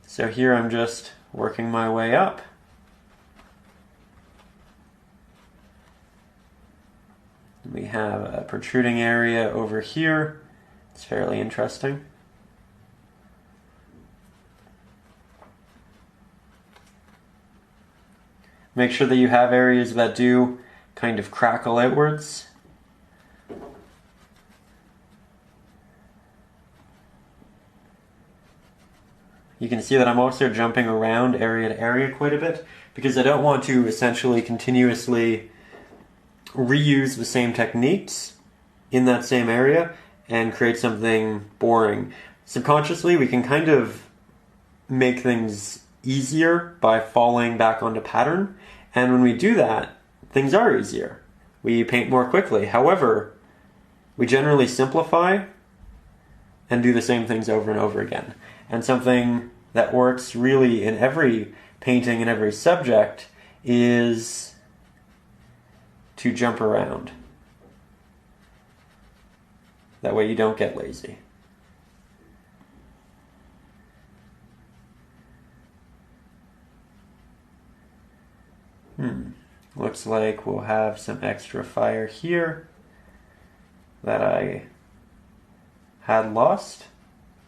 So here I'm just working my way up. We have a protruding area over here. It's fairly interesting. Make sure that you have areas that do kind of crackle outwards. You can see that I'm also jumping around area to area quite a bit because I don't want to essentially continuously reuse the same techniques in that same area and create something boring. Subconsciously, we can kind of make things easier by falling back onto pattern, and when we do that, things are easier. We paint more quickly. However, we generally simplify and do the same things over and over again. And something that works really in every painting and every subject is to jump around. That way you don't get lazy. Looks like we'll have some extra fire here that I had lost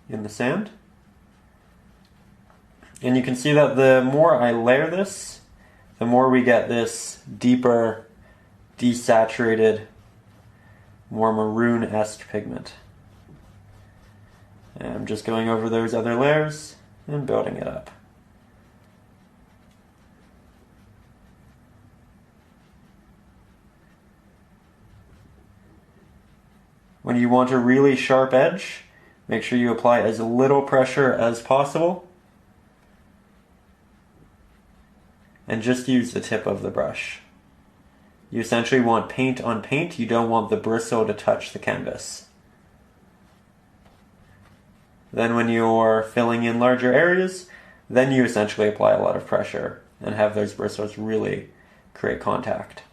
in the sand. And you can see that the more I layer this, the more we get this deeper, desaturated, more maroon-esque pigment. And I'm just going over those other layers and building it up. when you want a really sharp edge, make sure you apply as little pressure as possible. And just use the tip of the brush. You essentially want paint on paint, you don't want the bristle to touch the canvas. Then when you're filling in larger areas, then you essentially apply a lot of pressure and have those bristles really create contact.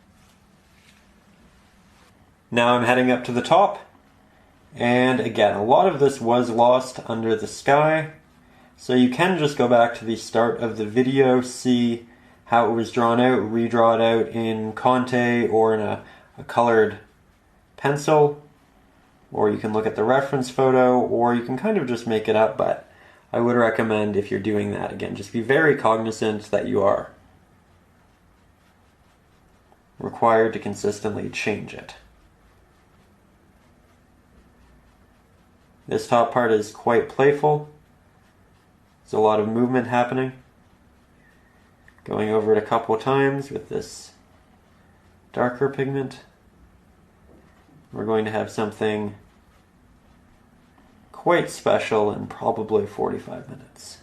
Now I'm heading up to the top, and again, a lot of this was lost under the sky, so you can just go back to the start of the video, see how it was drawn out, redraw it out in Conte or in a colored pencil, or you can look at the reference photo, or you can kind of just make it up, but I would recommend, if you're doing that, again, just be very cognizant that you are required to consistently change it. This top part is quite playful. There's a lot of movement happening. Going over it a couple times with this darker pigment. We're going to have something quite special in probably 45 minutes.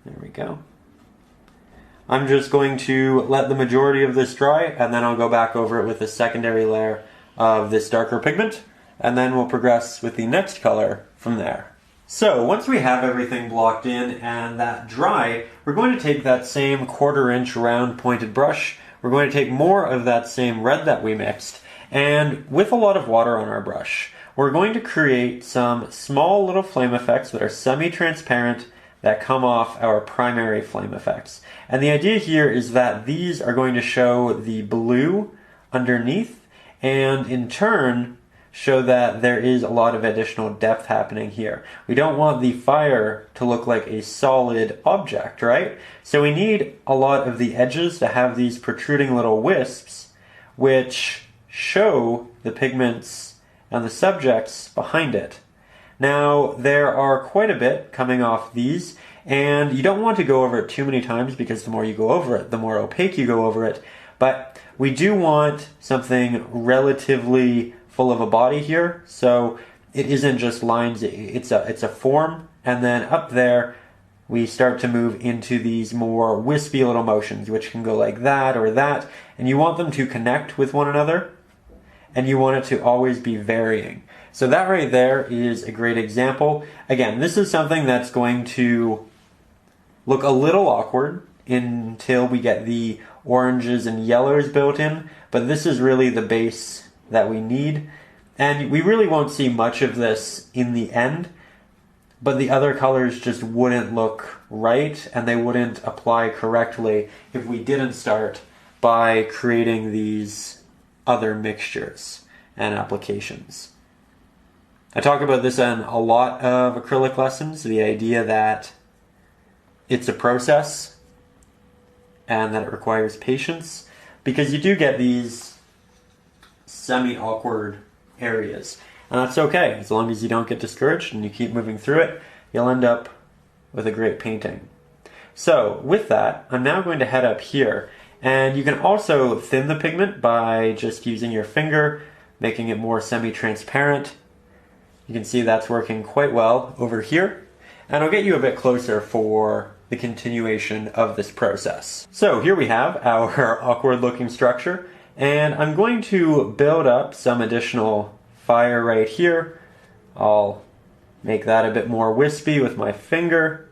There we go. I'm just going to let the majority of this dry, and then I'll go back over it with a secondary layer of this darker pigment, and then we'll progress with the next color from there. So once we have everything blocked in and that dry, we're going to take that same 1/4 inch round pointed brush, we're going to take more of that same red that we mixed, and with a lot of water on our brush, we're going to create some small little flame effects that are semi-transparent that come off our primary flame effects. And the idea here is that these are going to show the blue underneath, and in turn show that there is a lot of additional depth happening here. We don't want the fire to look like a solid object, right? So we need a lot of the edges to have these protruding little wisps, which show the pigments and the subjects behind it. Now, there are quite a bit coming off these, and you don't want to go over it too many times, because the more you go over it, the more opaque you go over it. But we do want something relatively full of a body here, so it isn't just lines, it's a form, and then up there we start to move into these more wispy little motions, which can go like that or that, and you want them to connect with one another, and you want it to always be varying. So that right there is a great example. Again, this is something that's going to look a little awkward until we get the oranges and yellows built in, but this is really the base that we need. And we really won't see much of this in the end, but the other colors just wouldn't look right, and they wouldn't apply correctly if we didn't start by creating these other mixtures and applications. I talk about this in a lot of acrylic lessons, the idea that it's a process and that it requires patience, because you do get these semi-awkward areas. And that's okay, as long as you don't get discouraged and you keep moving through it, you'll end up with a great painting. So with that, I'm now going to head up here, and you can also thin the pigment by just using your finger, making it more semi-transparent. You can see that's working quite well over here, and I'll get you a bit closer for the continuation of this process. So here we have our awkward looking structure, and I'm going to build up some additional fire right here. I'll make that a bit more wispy with my finger.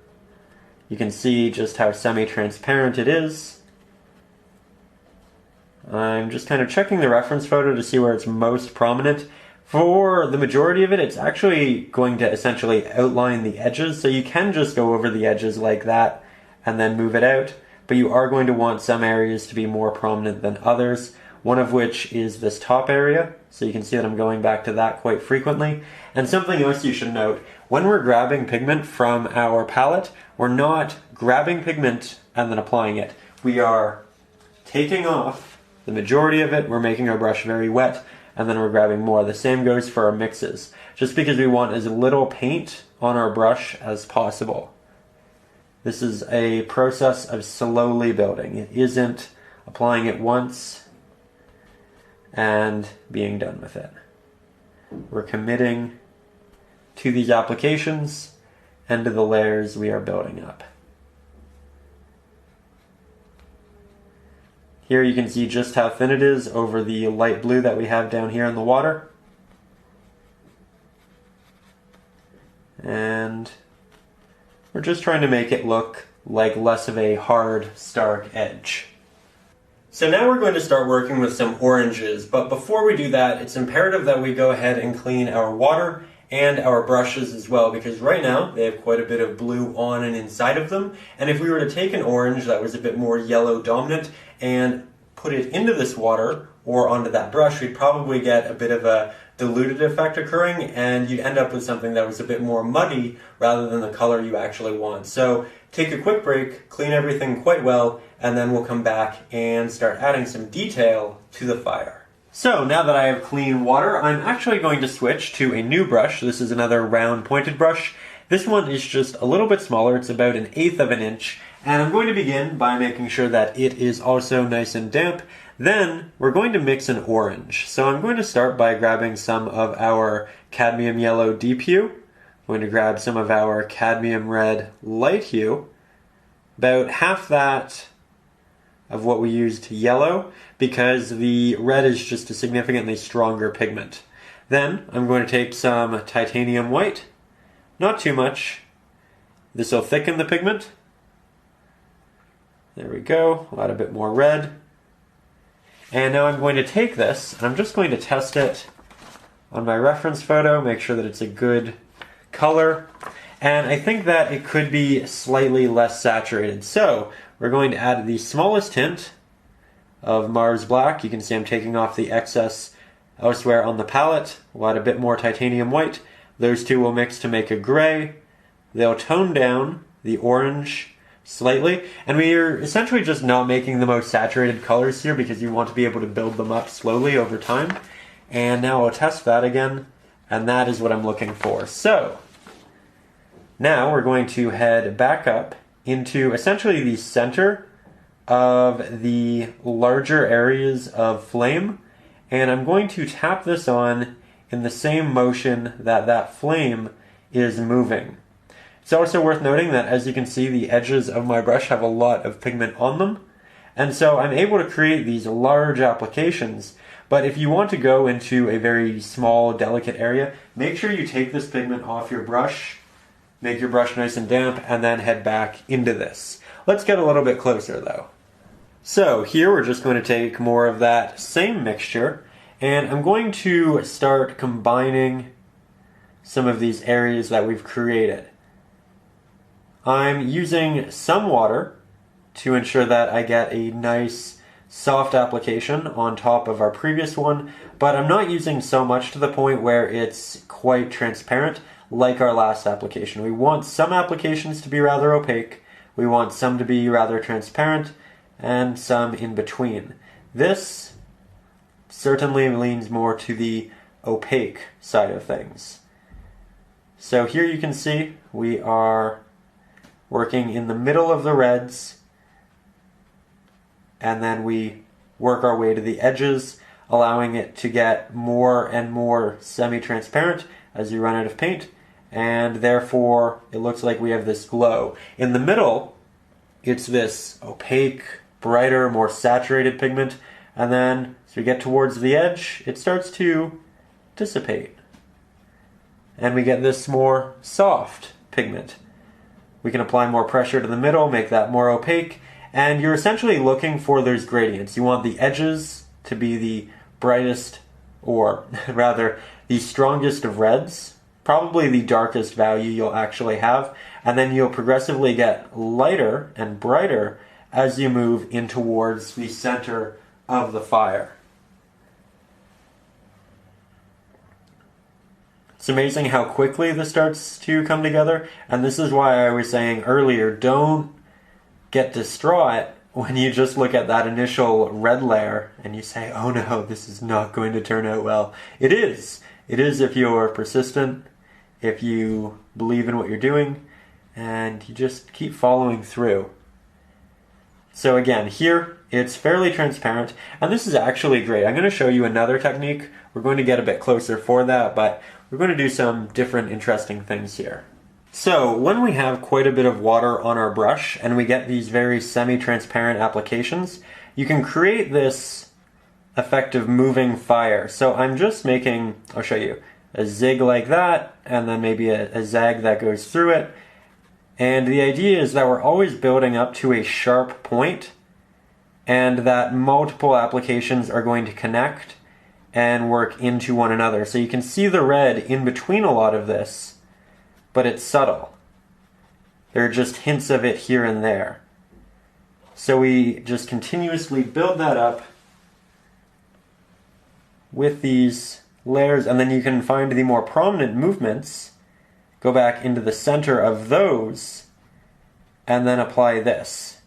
You can see just how semi-transparent it is. I'm just kind of checking the reference photo to see where it's most prominent. For the majority of it, it's actually going to essentially outline the edges, so you can just go over the edges like that and then move it out, but you are going to want some areas to be more prominent than others, one of which is this top area, so you can see that I'm going back to that quite frequently. And something else you should note, when we're grabbing pigment from our palette, we're not grabbing pigment and then applying it. We are taking off the majority of it, we're making our brush very wet, and then we're grabbing more. The same goes for our mixes, just because we want as little paint on our brush as possible. This is a process of slowly building. It isn't applying it once and being done with it. We're committing to these applications and to the layers we are building up. Here you can see just how thin it is over the light blue that we have down here in the water. And we're just trying to make it look like less of a hard, stark edge. So now we're going to start working with some oranges, but before we do that, it's imperative that we go ahead and clean our water and our brushes as well, because right now they have quite a bit of blue on and inside of them, and if we were to take an orange that was a bit more yellow dominant and put it into this water or onto that brush, we'd probably get a bit of a diluted effect occurring, and you'd end up with something that was a bit more muddy rather than the color you actually want. So take a quick break, clean everything quite well, and then we'll come back and start adding some detail to the fire. So now that I have clean water, I'm actually going to switch to a new brush. This is another round pointed brush. This one is just a little bit smaller. It's about 1/8 of an inch. And I'm going to begin by making sure that it is also nice and damp. Then we're going to mix an orange. So I'm going to start by grabbing some of our cadmium yellow deep hue. I'm going to grab some of our cadmium red light hue. About half that of what we used yellow, because the red is just a significantly stronger pigment. Then I'm going to take some titanium white, not too much. This will thicken the pigment. There we go, add a bit more red. And now I'm going to take this, and I'm just going to test it on my reference photo, make sure that it's a good color. And I think that it could be slightly less saturated. So we're going to add the smallest hint of Mars Black. You can see I'm taking off the excess elsewhere on the palette. We'll add a bit more titanium white. Those two will mix to make a gray. They'll tone down the orange slightly. And we are essentially just not making the most saturated colors here because you want to be able to build them up slowly over time. And now I'll test that again. And that is what I'm looking for. So now we're going to head back up into essentially the center of the larger areas of flame, and I'm going to tap this on in the same motion that that flame is moving. It's also worth noting that, as you can see, the edges of my brush have a lot of pigment on them, and so I'm able to create these large applications. But if you want to go into a very small, delicate area, make sure you take this pigment off your brush, make your brush nice and damp, and then head back into this. Let's get a little bit closer though. So here we're just going to take more of that same mixture, and I'm going to start combining some of these areas that we've created. I'm using some water to ensure that I get a nice soft application on top of our previous one, but I'm not using so much to the point where it's quite transparent like our last application. We want some applications to be rather opaque, we want some to be rather transparent, and some in between. This certainly leans more to the opaque side of things. So here you can see we are working in the middle of the reds, and then we work our way to the edges, allowing it to get more and more semi-transparent as you run out of paint, and therefore it looks like we have this glow. In the middle, it's this opaque, brighter, more saturated pigment, and then as we get towards the edge, it starts to dissipate. And we get this more soft pigment. We can apply more pressure to the middle, make that more opaque, and you're essentially looking for those gradients. You want the edges to be the brightest, or rather, the strongest of reds, probably the darkest value you'll actually have, and then you'll progressively get lighter and brighter as you move in towards the center of the fire. It's amazing how quickly this starts to come together, and this is why I was saying earlier, don't get distraught when you just look at that initial red layer and you say, oh no, this is not going to turn out well. It is. It is if you're persistent, if you believe in what you're doing, and you just keep following through. So again, here It's fairly transparent, and this is actually great. I'm going to show you another technique. We're going to get a bit closer for that, but we're going to do some different interesting things here. So when we have quite a bit of water on our brush and we get these very semi-transparent applications, you can create this effect of moving fire. So I'm just making, I'll show you, a zig like that, and then maybe a zag that goes through it. And the idea is that we're always building up to a sharp point, and that multiple applications are going to connect and work into one another. So you can see the red in between a lot of this, but it's subtle. There are just hints of it here and there. So we just continuously build that up with these layers, and then you can find the more prominent movements, go back into the center of those, and then apply this.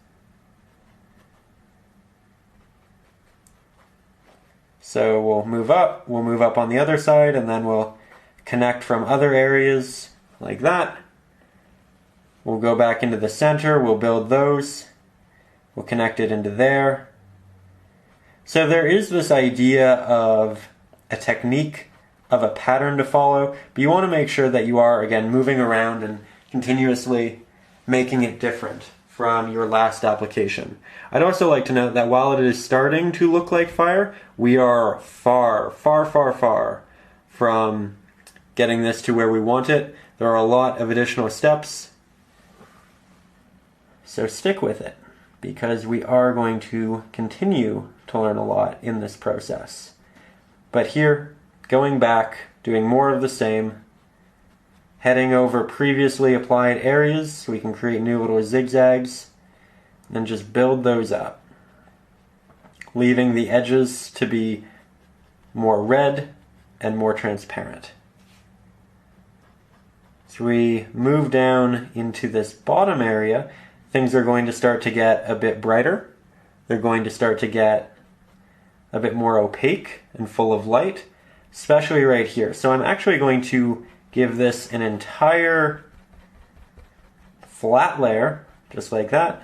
So we'll move up on the other side, and then we'll connect from other areas like that. We'll go back into the center, we'll build those, we'll connect it into there. So there is this idea of a technique, of a pattern to follow, but you want to make sure that you are, again, moving around and continuously making it different from your last application. I'd also like to note that while it is starting to look like fire, we are far, far, far, far from getting this to where we want it. There are a lot of additional steps, so stick with it, because we are going to continue to learn a lot in this process. But here, going back, doing more of the same, heading over previously applied areas so we can create new little zigzags, and just build those up, leaving the edges to be more red and more transparent. So we move down into this bottom area, things are going to start to get a bit brighter. They're going to start to get a bit more opaque and full of light, especially right here. So I'm actually going to give this an entire flat layer, just like that.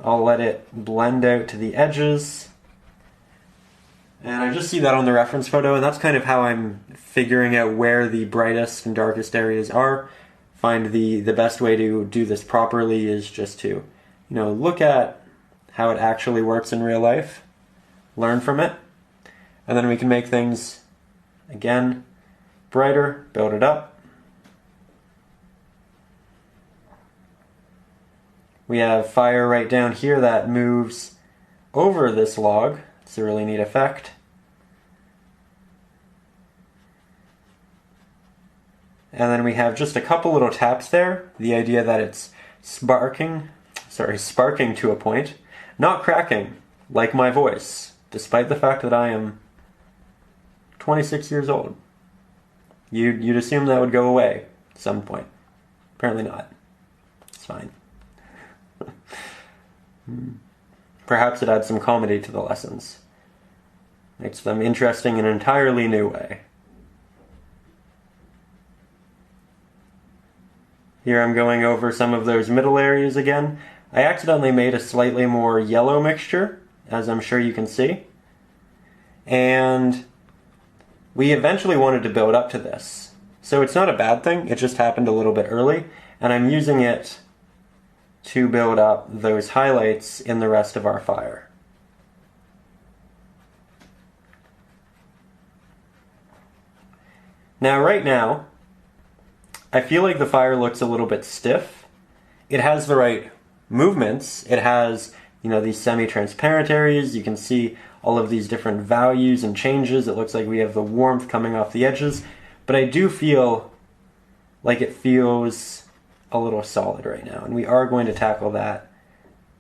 I'll let it blend out to the edges. And I just see that on the reference photo, and that's kind of how I'm figuring out where the brightest and darkest areas are. Find the best way to do this properly is just to, look at how it actually works in real life, learn from it, and then we can make things, again, brighter, build it up. We have fire right down here that moves over this log. It's a really neat effect. And then we have just a couple little taps there. The idea that it's sparking to a point, not cracking, like my voice, despite the fact that I am 26 years old. You'd assume that would go away at some point. Apparently not. It's fine. Perhaps it adds some comedy to the lessons. Makes them interesting in an entirely new way. Here I'm going over some of those middle areas again. I accidentally made a slightly more yellow mixture, as I'm sure you can see. And we eventually wanted to build up to this. So it's not a bad thing, it just happened a little bit early, and I'm using it to build up those highlights in the rest of our fire. Now, right now, I feel like the fire looks a little bit stiff. It has the right movements. It has, these semi-transparent areas. You can see all of these different values and changes. It looks like we have the warmth coming off the edges. But I do feel like it feels a little solid right now, and we are going to tackle that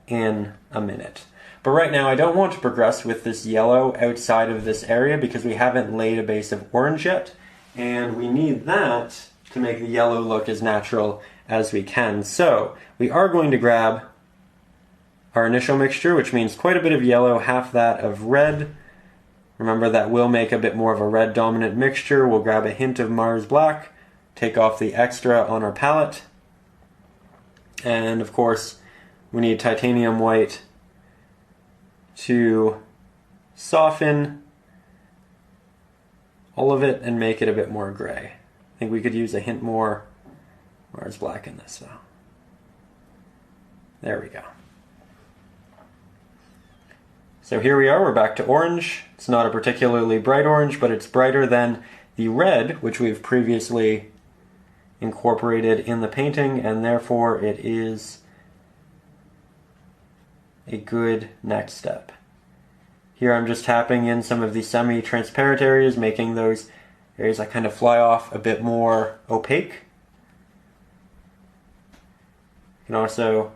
in a minute. But right now I don't want to progress with this yellow outside of this area because we haven't laid a base of orange yet, and we need that to make the yellow look as natural as we can. So we are going to grab our initial mixture, which means quite a bit of yellow, half that of red. Remember that will make a bit more of a red dominant mixture. We'll grab a hint of Mars Black, take off the extra on our palette. And of course, we need titanium white to soften all of it and make it a bit more gray. I think we could use a hint more Mars black in this though. There we go. So here we are, we're back to orange. It's not a particularly bright orange, but it's brighter than the red, which we've previously incorporated in the painting, and therefore it is a good next step. Here I'm just tapping in some of the semi-transparent areas, making those areas that kind of fly off a bit more opaque. You can also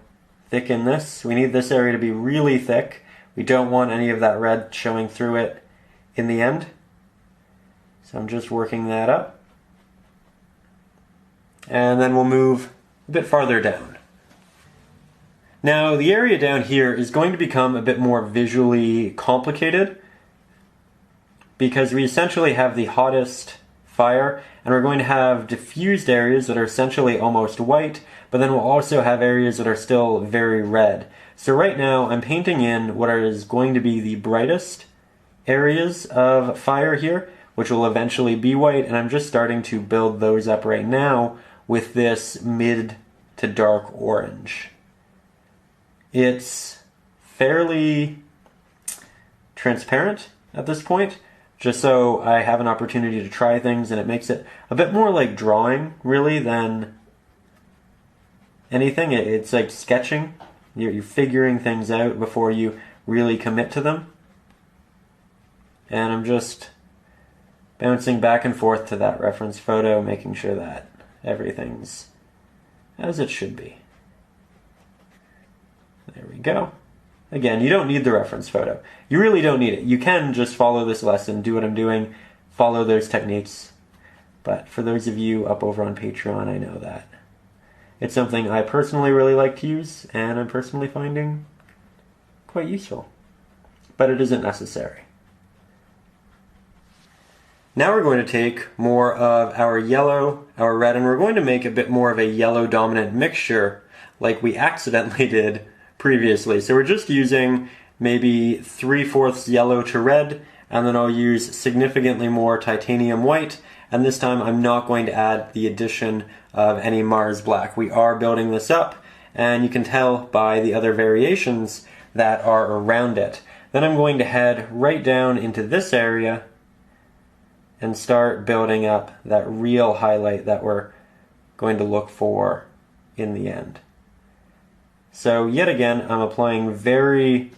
thicken this. We need this area to be really thick. We don't want any of that red showing through it in the end. So I'm just working that up. And then we'll move a bit farther down. Now the area down here is going to become a bit more visually complicated because we essentially have the hottest fire, and we're going to have diffused areas that are essentially almost white, but then we'll also have areas that are still very red. So right now I'm painting in what is going to be the brightest areas of fire here, which will eventually be white, and I'm just starting to build those up right now with this mid to dark orange. It's fairly transparent at this point, just so I have an opportunity to try things, and it makes it a bit more like drawing, really, than anything. It's like sketching. You're figuring things out before you really commit to them. And I'm just bouncing back and forth to that reference photo, making sure that everything's as it should be. There we go. Again, you don't need the reference photo. You really don't need it. You can just follow this lesson, do what I'm doing, follow those techniques. But for those of you up over on Patreon, I know that it's something I personally really like to use, and I'm personally finding quite useful. But it isn't necessary. Now we're going to take more of our yellow, our red, and we're going to make a bit more of a yellow dominant mixture like we accidentally did previously. So we're just using maybe 3/4 yellow to red, and then I'll use significantly more titanium white, and this time I'm not going to add the addition of any Mars black. We are building this up, and you can tell by the other variations that are around it. Then I'm going to head right down into this area and start building up that real highlight that we're going to look for in the end. So yet again, I'm applying very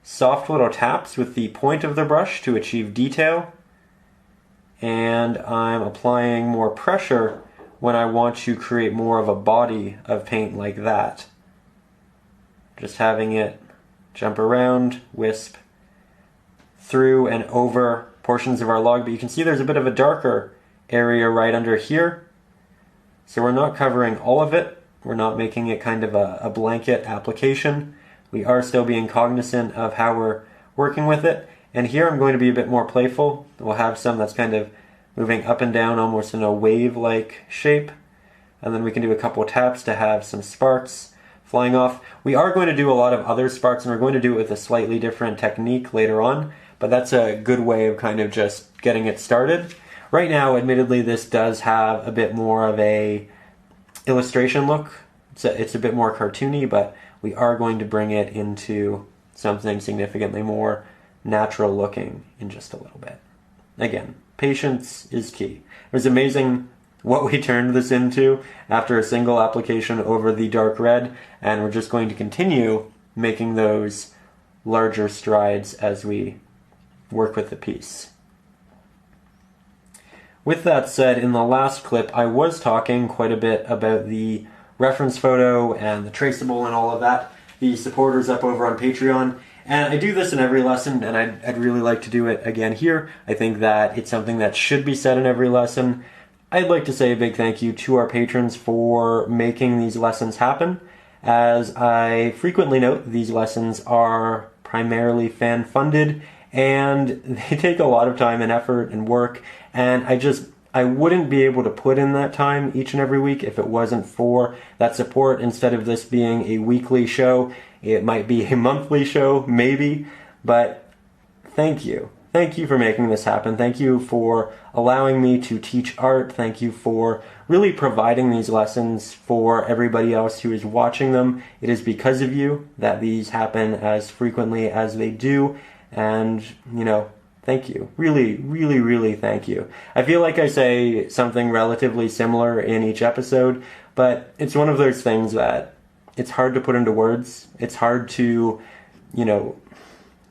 soft little taps with the point of the brush to achieve detail, and I'm applying more pressure when I want to create more of a body of paint like that. Just having it jump around, wisp through and over portions of our log, but you can see there's a bit of a darker area right under here. So we're not covering all of it. We're not making it kind of a blanket application. We are still being cognizant of how we're working with it. And here I'm going to be a bit more playful. We'll have some that's kind of moving up and down almost in a wave-like shape. And then we can do a couple of taps to have some sparks flying off. We are going to do a lot of other sparks, and we're going to do it with a slightly different technique later on, but that's a good way of kind of just getting it started. Right now, admittedly, this does have a bit more of a illustration look. It's a bit more cartoony, but we are going to bring it into something significantly more natural looking in just a little bit. Again, patience is key. It was amazing what we turned this into after a single application over the dark red, and we're just going to continue making those larger strides as we work with the piece. With that said, in the last clip I was talking quite a bit about the reference photo and the traceable and all of that, the supporters up over on Patreon, and I do this in every lesson, and I'd really like to do it again here. I think that it's something that should be said in every lesson. I'd like to say a big thank you to our patrons for making these lessons happen. As I frequently note, these lessons are primarily fan-funded, and they take a lot of time and effort and work, and I wouldn't be able to put in that time each and every week if it wasn't for that support. Instead of this being a weekly show, it might be a monthly show, maybe, But thank you. Thank you for making this happen. Thank you for allowing me to teach art. Thank you for really providing these lessons for everybody else who is watching them. It is because of you that these happen as frequently as they do. And, thank you. Really, really, really thank you. I feel like I say something relatively similar in each episode, but it's one of those things that it's hard to put into words. It's hard to,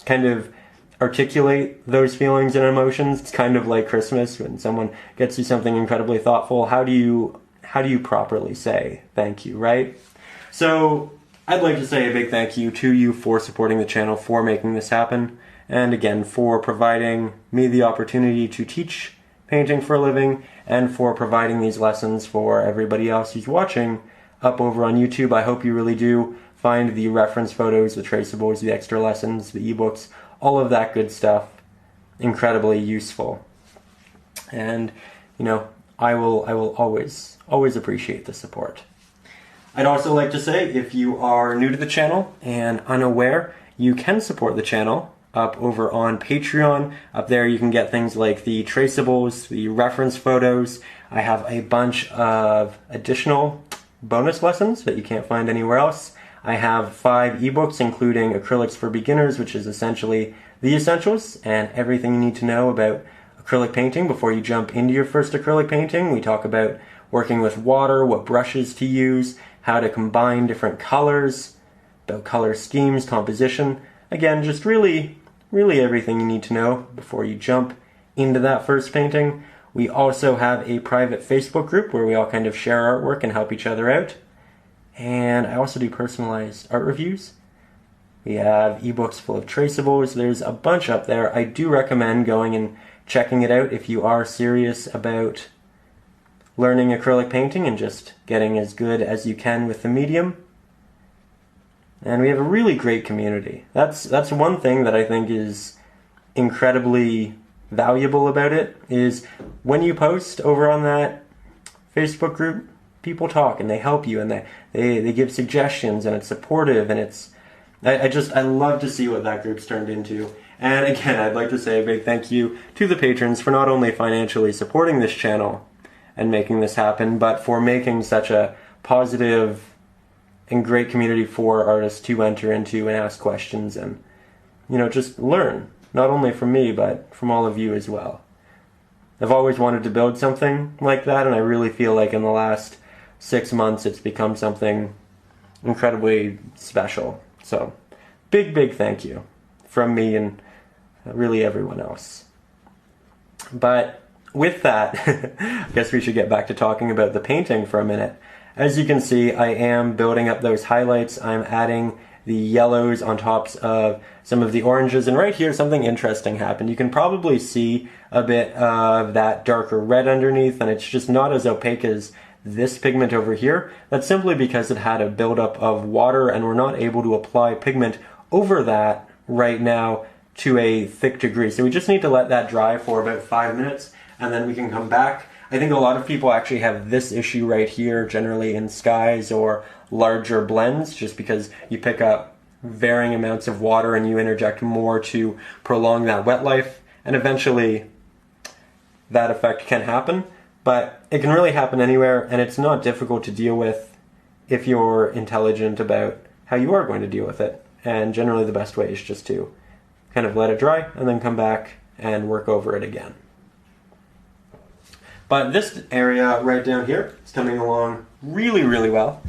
kind of articulate those feelings and emotions. It's kind of like Christmas when someone gets you something incredibly thoughtful. How do you properly say thank you, right? So I'd like to say a big thank you to you for supporting the channel, for making this happen, and again, for providing me the opportunity to teach painting for a living, and for providing these lessons for everybody else who's watching up over on YouTube. I hope you really do find the reference photos, the traceables, the extra lessons, the ebooks, all of that good stuff incredibly useful. And, I will always appreciate the support. I'd also like to say, if you are new to the channel and unaware, you can support the channel up over on Patreon. Up there you can get things like the traceables, the reference photos. I have a bunch of additional bonus lessons that you can't find anywhere else. I have 5 ebooks, including Acrylics for Beginners, which is essentially the essentials and everything you need to know about acrylic painting before you jump into your first acrylic painting. We talk about working with water, what brushes to use, how to combine different colors, about color schemes, composition. Again, just really, really everything you need to know before you jump into that first painting. We also have a private Facebook group where we all kind of share artwork and help each other out. And I also do personalized art reviews. We have ebooks full of traceables. There's a bunch up there. I do recommend going and checking it out if you are serious about learning acrylic painting and just getting as good as you can with the medium. And we have a really great community. That's one thing that I think is incredibly valuable about it, is when you post over on that Facebook group, people talk and they help you and they give suggestions, and it's supportive, and I love to see what that group's turned into. And again, I'd like to say a big thank you to the patrons for not only financially supporting this channel and making this happen, but for making such a positive and great community for artists to enter into and ask questions and, just learn, not only from me, but from all of you as well. I've always wanted to build something like that, and I really feel like in the last 6 months it's become something incredibly special. So, big thank you from me and really everyone else. But with that, I guess we should get back to talking about the painting for a minute. As you can see, I am building up those highlights. I'm adding the yellows on tops of some of the oranges, and right here something interesting happened. You can probably see a bit of that darker red underneath, and it's just not as opaque as this pigment over here. That's simply because it had a buildup of water, and we're not able to apply pigment over that right now to a thick degree. So we just need to let that dry for about 5 minutes, and then we can come back. I think a lot of people actually have this issue right here, generally in skies or larger blends, just because you pick up varying amounts of water and you interject more to prolong that wet life, and eventually that effect can happen. But it can really happen anywhere, and it's not difficult to deal with if you're intelligent about how you are going to deal with it. And generally the best way is just to kind of let it dry and then come back and work over it again. But this area right down here is coming along really, really well.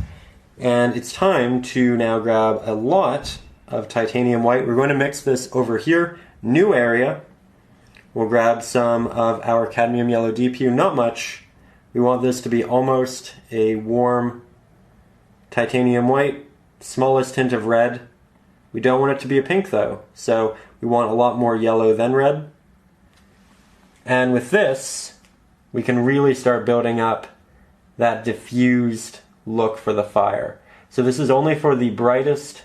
And it's time to now grab a lot of titanium white. We're going to mix this over here, new area. We'll grab some of our cadmium yellow deep hue, not much. We want this to be almost a warm titanium white, smallest hint of red. We don't want it to be a pink though, so we want a lot more yellow than red. And with this, we can really start building up that diffused look for the fire. So this is only for the brightest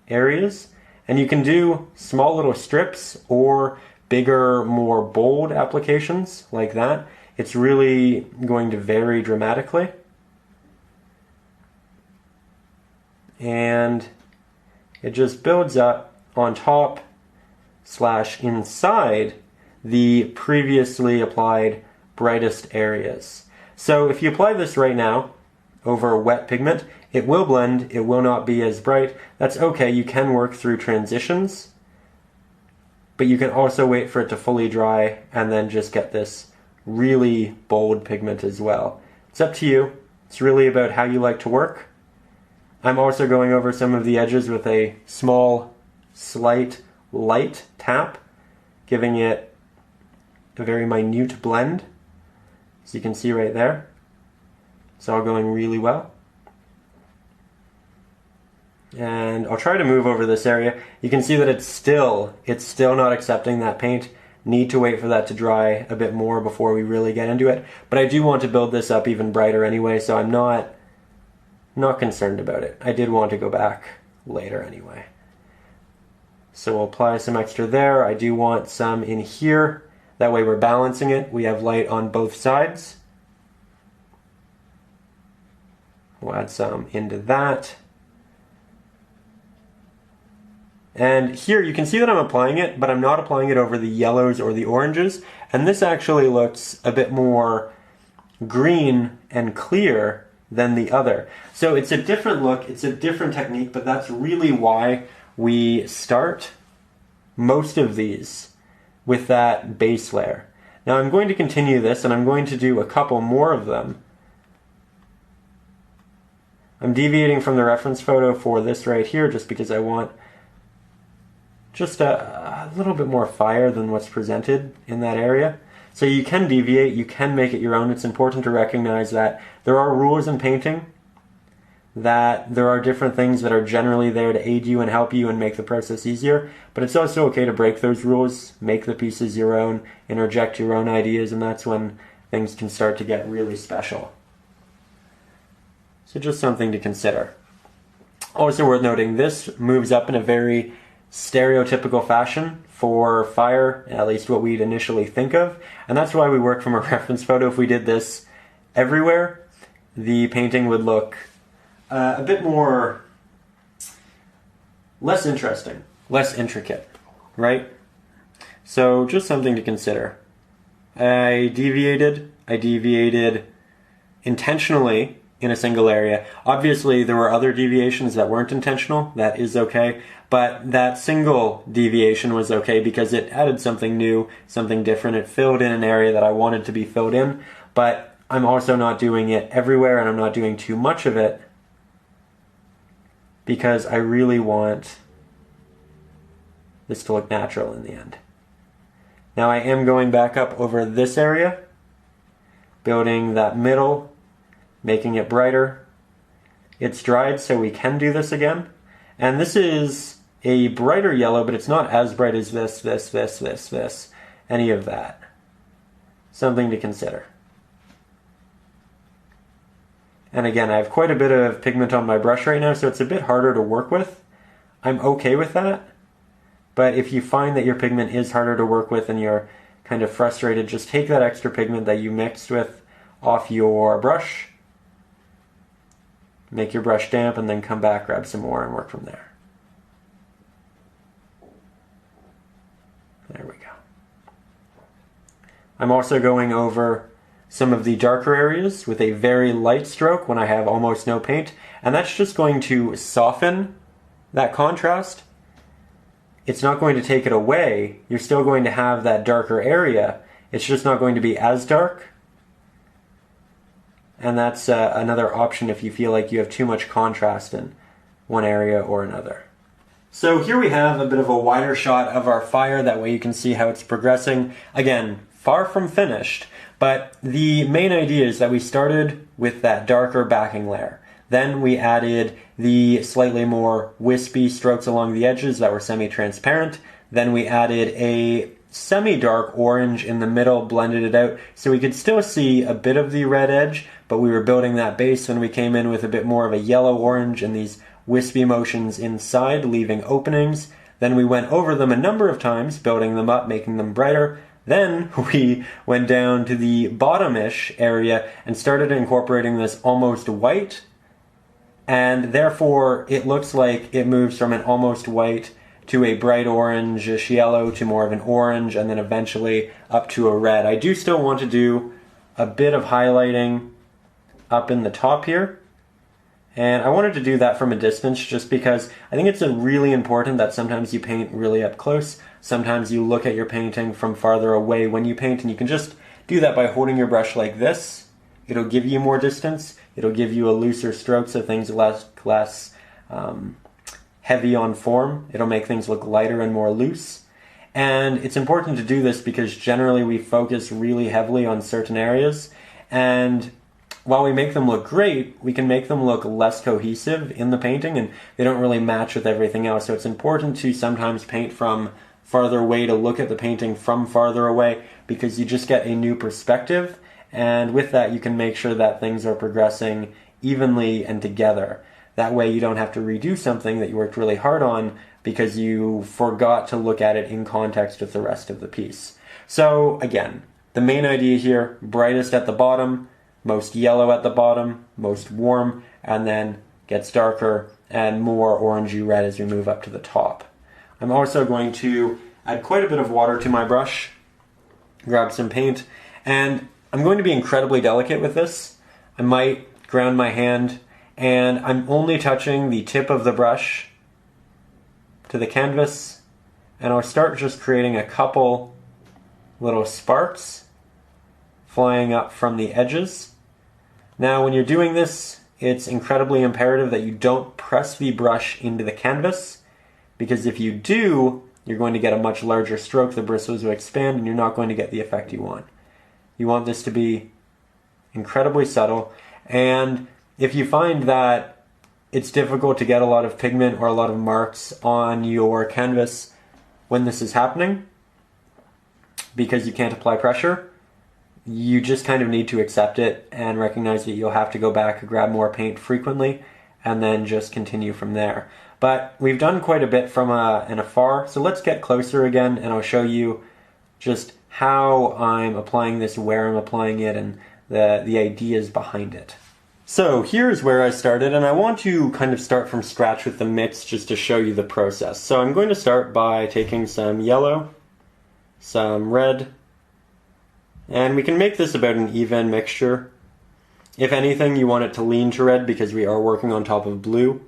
areas, and you can do small little strips or bigger, more bold applications like that. It's really going to vary dramatically. And it just builds up on top slash inside the previously applied brightest areas. So if you apply this right now over wet pigment, it will blend, it will not be as bright. That's okay, you can work through transitions, but you can also wait for it to fully dry and then just get this really bold pigment as well. It's up to you. It's really about how you like to work. I'm also going over some of the edges with a small, slight, light tap, giving it a very minute blend, as you can see right there. It's all going really well. And I'll try to move over this area. You can see that it's still not accepting that paint. Need to wait for that to dry a bit more before we really get into it. But I do want to build this up even brighter anyway, so I'm not concerned about it. I did want to go back later anyway. So we'll apply some extra there. I do want some in here. That way we're balancing it. We have light on both sides. We'll add some into that. And here you can see that I'm applying it, but I'm not applying it over the yellows or the oranges. And this actually looks a bit more green and clear than the other. So it's a different look, it's a different technique, but that's really why we start most of these with that base layer. Now I'm going to continue this and I'm going to do a couple more of them. I'm deviating from the reference photo for this right here just because I want just a little bit more fire than what's presented in that area. So you can deviate, you can make it your own. It's important to recognize that there are rules in painting, that there are different things that are generally there to aid you and help you and make the process easier, but it's also okay to break those rules, make the pieces your own, interject your own ideas, and that's when things can start to get really special. So just something to consider. Also worth noting, this moves up in a very stereotypical fashion for fire, at least what we'd initially think of, and that's why we work from a reference photo. If we did this everywhere, the painting would look a bit more less interesting, less intricate, right? So just something to consider. I deviated intentionally in a single area. Obviously there were other deviations that weren't intentional, that is okay, but that single deviation was okay because it added something new, something different. It filled in an area that I wanted to be filled in, but I'm also not doing it everywhere and I'm not doing too much of it because I really want this to look natural in the end. Now I am going back up over this area, building that middle, making it brighter. It's dried, so we can do this again. And this is a brighter yellow, but it's not as bright as this, any of that. Something to consider. And again, I have quite a bit of pigment on my brush right now, so it's a bit harder to work with. I'm okay with that. But if you find that your pigment is harder to work with and you're kind of frustrated, just take that extra pigment that you mixed with off your brush, make your brush damp, and then come back, grab some more, and work from there. There we go. I'm also going over some of the darker areas with a very light stroke when I have almost no paint, and that's just going to soften that contrast. It's not going to take it away. You're still going to have that darker area. It's just not going to be as dark. And that's another option if you feel like you have too much contrast in one area or another. So here we have a bit of a wider shot of our fire. That way you can see how it's progressing. Again, far from finished, but the main idea is that we started with that darker backing layer. Then we added the slightly more wispy strokes along the edges that were semi-transparent. Then we added a semi-dark orange in the middle, blended it out so we could still see a bit of the red edge, but we were building that base when we came in with a bit more of a yellow-orange and these wispy motions inside, leaving openings. Then we went over them a number of times, building them up, making them brighter. Then we went down to the bottom-ish area and started incorporating this almost white, and therefore it looks like it moves from an almost white to a bright orange-ish yellow to more of an orange, and then eventually up to a red. I do still want to do a bit of highlighting up in the top here. And I wanted to do that from a distance just because I think it's really important that sometimes you paint really up close. Sometimes you look at your painting from farther away when you paint, and you can just do that by holding your brush like this. It'll give you more distance. It'll give you a looser stroke so things are less heavy on form. It'll make things look lighter and more loose. And it's important to do this because generally we focus really heavily on certain areas, and while we make them look great, we can make them look less cohesive in the painting, and they don't really match with everything else. So it's important to sometimes paint from farther away, to look at the painting from farther away, because you just get a new perspective, and with that you can make sure that things are progressing evenly and together. That way you don't have to redo something that you worked really hard on because you forgot to look at it in context with the rest of the piece. So again, the main idea here, brightest at the bottom, most yellow at the bottom, most warm, and then gets darker and more orangey red as we move up to the top. I'm also going to add quite a bit of water to my brush, grab some paint, and I'm going to be incredibly delicate with this. I might ground my hand, and I'm only touching the tip of the brush to the canvas, and I'll start just creating a couple little sparks flying up from the edges. Now when you're doing this, it's incredibly imperative that you don't press the brush into the canvas, because if you do, you're going to get a much larger stroke, the bristles will expand, and you're not going to get the effect you want. You want this to be incredibly subtle, and if you find that it's difficult to get a lot of pigment or a lot of marks on your canvas when this is happening, because you can't apply pressure, you just kind of need to accept it and recognize that you'll have to go back and grab more paint frequently and then just continue from there. But we've done quite a bit from an afar, so let's get closer again and I'll show you just how I'm applying this, where I'm applying it, and the ideas behind it. So here's where I started, and I want to kind of start from scratch with the mix just to show you the process. So I'm going to start by taking some yellow, some red, and we can make this about an even mixture. If anything, you want it to lean to red because we are working on top of blue.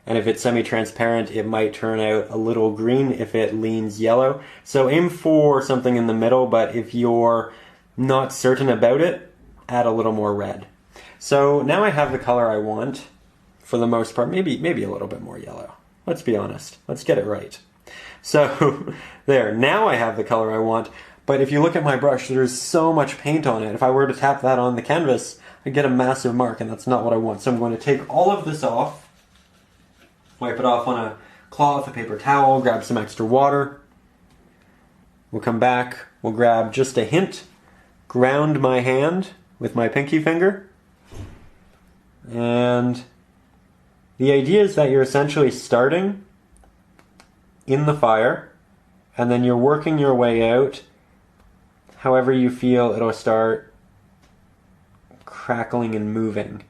And if it's semi-transparent, it might turn out a little green if it leans yellow. So aim for something in the middle, but if you're not certain about it, add a little more red. So now I have the color I want, for the most part, maybe a little bit more yellow. Let's be honest, let's get it right. So there, now I have the color I want, but if you look at my brush, there's so much paint on it. If I were to tap that on the canvas, I'd get a massive mark, and that's not what I want. So I'm going to take all of this off, wipe it off on a cloth, a paper towel, grab some extra water. We'll come back, we'll grab just a hint, ground my hand with my pinky finger. And the idea is that you're essentially starting in the fire, and then you're working your way out. However you feel, it'll start crackling and moving.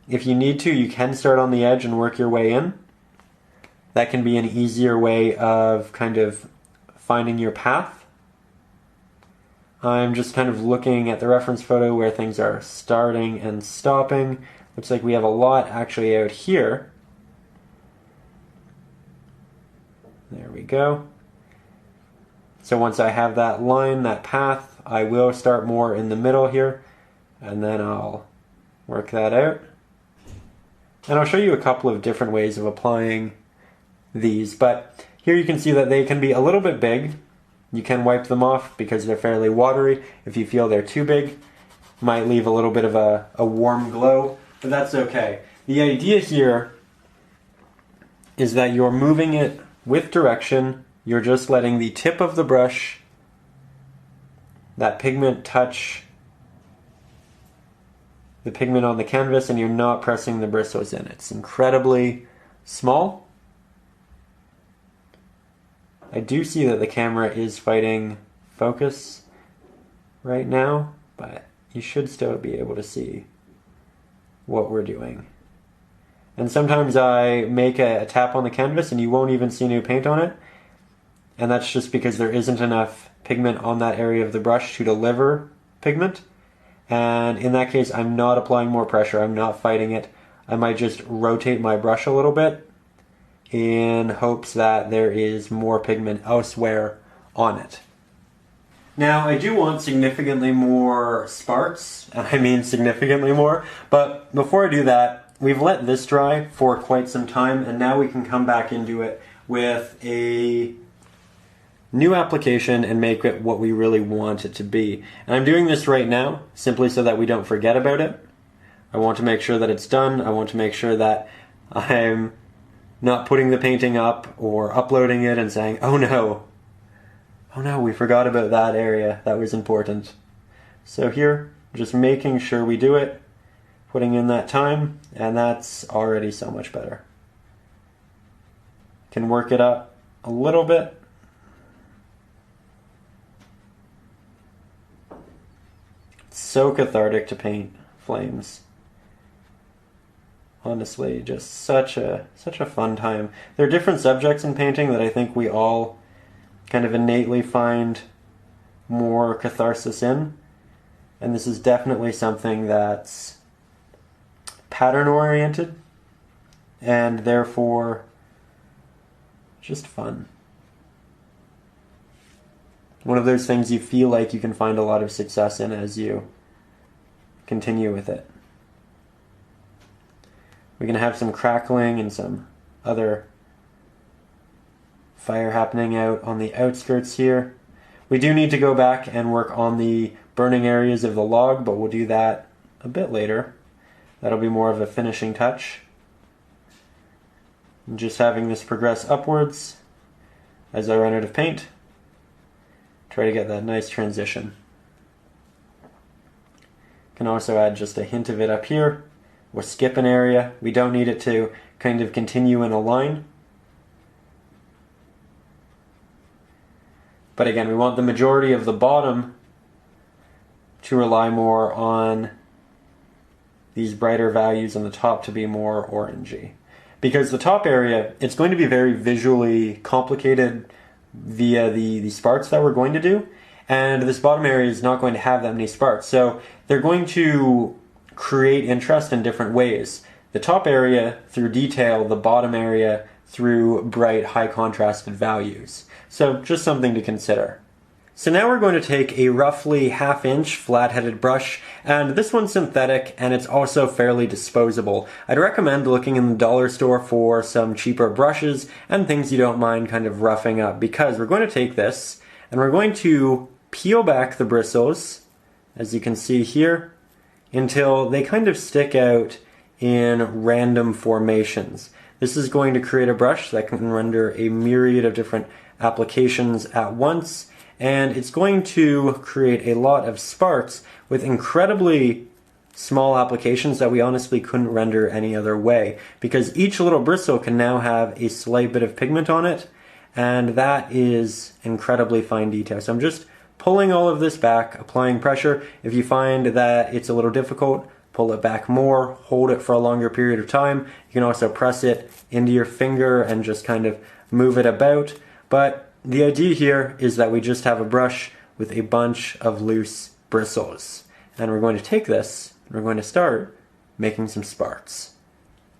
If you need to, you can start on the edge and work your way in. That can be an easier way of kind of finding your path. I'm just kind of looking at the reference photo where things are starting and stopping. Looks like we have a lot actually out here. There we go. So once I have that line, that path, I will start more in the middle here, and then I'll work that out. And I'll show you a couple of different ways of applying these, but here you can see that they can be a little bit big. You can wipe them off because they're fairly watery. If you feel they're too big, might leave a little bit of a warm glow, but that's okay. The idea here is that you're moving it with direction. You're just letting the tip of the brush, that pigment, touch the pigment on the canvas, and you're not pressing the bristles in. It's incredibly small. I do see that the camera is fighting focus right now, but you should still be able to see what we're doing. And sometimes I make a tap on the canvas and you won't even see new paint on it. And that's just because there isn't enough pigment on that area of the brush to deliver pigment. And in that case, I'm not applying more pressure. I'm not fighting it. I might just rotate my brush a little bit in hopes that there is more pigment elsewhere on it. Now, I do want significantly more sparks. I mean significantly more. But before I do that, we've let this dry for quite some time, and now we can come back into it with a new application and make it what we really want it to be. And I'm doing this right now simply so that we don't forget about it. I want to make sure that it's done. I want to make sure that I'm not putting the painting up or uploading it and saying, oh no, we forgot about that area. That was important. So here, just making sure we do it, putting in that time, and that's already so much better. Can work it up a little bit. It's so cathartic to paint flames. Honestly, just such a fun time. There are different subjects in painting that I think we all kind of innately find more catharsis in. And this is definitely something that's pattern-oriented and therefore just fun. One of those things you feel like you can find a lot of success in as you continue with it. We're going to have some crackling and some other fire happening out on the outskirts here. We do need to go back and work on the burning areas of the log, but we'll do that a bit later. That'll be more of a finishing touch. And just having this progress upwards as I run out of paint. Try to get that nice transition. Can also add just a hint of it up here. We'll skip an area. We don't need it to kind of continue in a line. But again, we want the majority of the bottom to rely more on these brighter values and the top to be more orangey. Because the top area, it's going to be very visually complicated via the sparks that we're going to do. And this bottom area is not going to have that many sparks. So they're going to create interest in different ways. The top area through detail, the bottom area through bright, high contrasted values. So just something to consider. So now we're going to take a roughly 1/2 inch flat-headed brush, and this one's synthetic and it's also fairly disposable. I'd recommend looking in the dollar store for some cheaper brushes and things you don't mind kind of roughing up, because we're going to take this and we're going to peel back the bristles, as you can see here, until they kind of stick out in random formations. This is going to create a brush that can render a myriad of different applications at once, and it's going to create a lot of sparks with incredibly small applications that we honestly couldn't render any other way, because each little bristle can now have a slight bit of pigment on it, and that is incredibly fine detail. So I'm just pulling all of this back, applying pressure. If you find that it's a little difficult, pull it back more, hold it for a longer period of time. You can also press it into your finger and just kind of move it about. But the idea here is that we just have a brush with a bunch of loose bristles. And we're going to take this, and we're going to start making some sparks.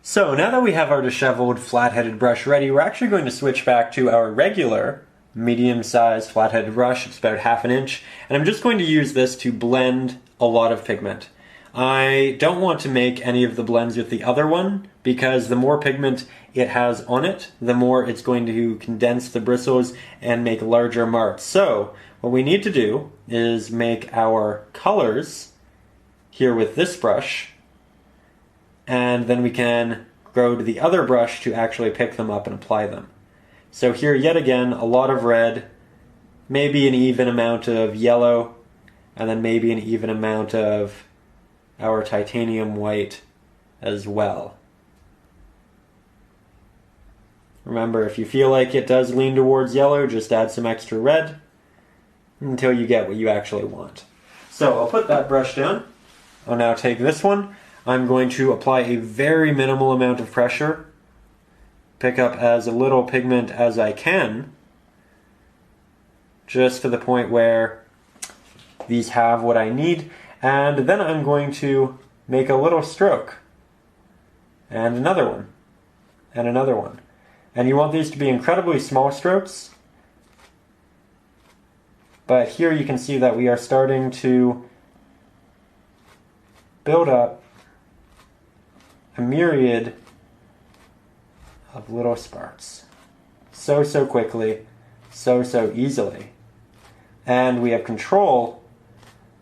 So now that we have our disheveled flat-headed brush ready, we're actually going to switch back to our regular medium-sized flat-headed brush. It's about 1/2 inch, and I'm just going to use this to blend a lot of pigment. I don't want to make any of the blends with the other one, because the more pigment it has on it, the more it's going to condense the bristles and make larger marks. So what we need to do is make our colors here with this brush, and then we can go to the other brush to actually pick them up and apply them. So here, yet again, a lot of red, maybe an even amount of yellow, and then maybe an even amount of our titanium white as well. Remember, if you feel like it does lean towards yellow, just add some extra red until you get what you actually want. So I'll put that brush down. I'll now take this one. I'm going to apply a very minimal amount of pressure, pick up as little pigment as I can, just to the point where these have what I need, and then I'm going to make a little stroke, and another one, and another one. And you want these to be incredibly small strokes, but here you can see that we are starting to build up a myriad of little sparks. So quickly, so easily. And we have control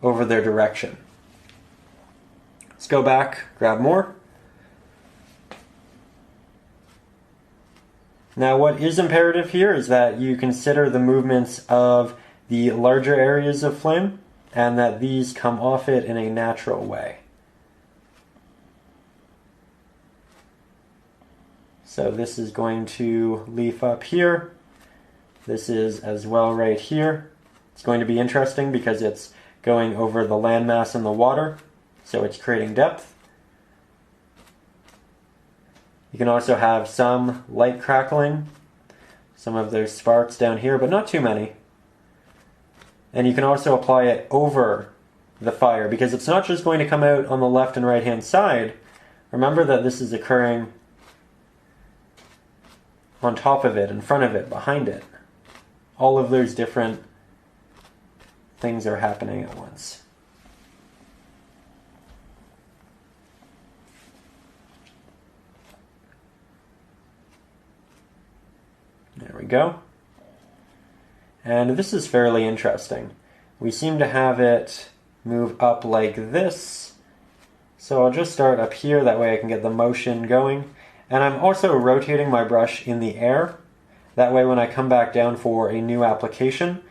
over their direction. Let's go back, grab more. Now what is imperative here is that you consider the movements of the larger areas of flame and that these come off it in a natural way. So this is going to leaf up here. This is as well right here. It's going to be interesting because it's going over the landmass in the water, so it's creating depth. You can also have some light crackling, some of those sparks down here, but not too many. And you can also apply it over the fire because it's not just going to come out on the left and right hand side. Remember that this is occurring on top of it, in front of it, behind it. All of those different things are happening at once. There we go. And this is fairly interesting. We seem to have it move up like this. So I'll just start up here, that way I can get the motion going. And I'm also rotating my brush in the air. That way when I come back down for a new application,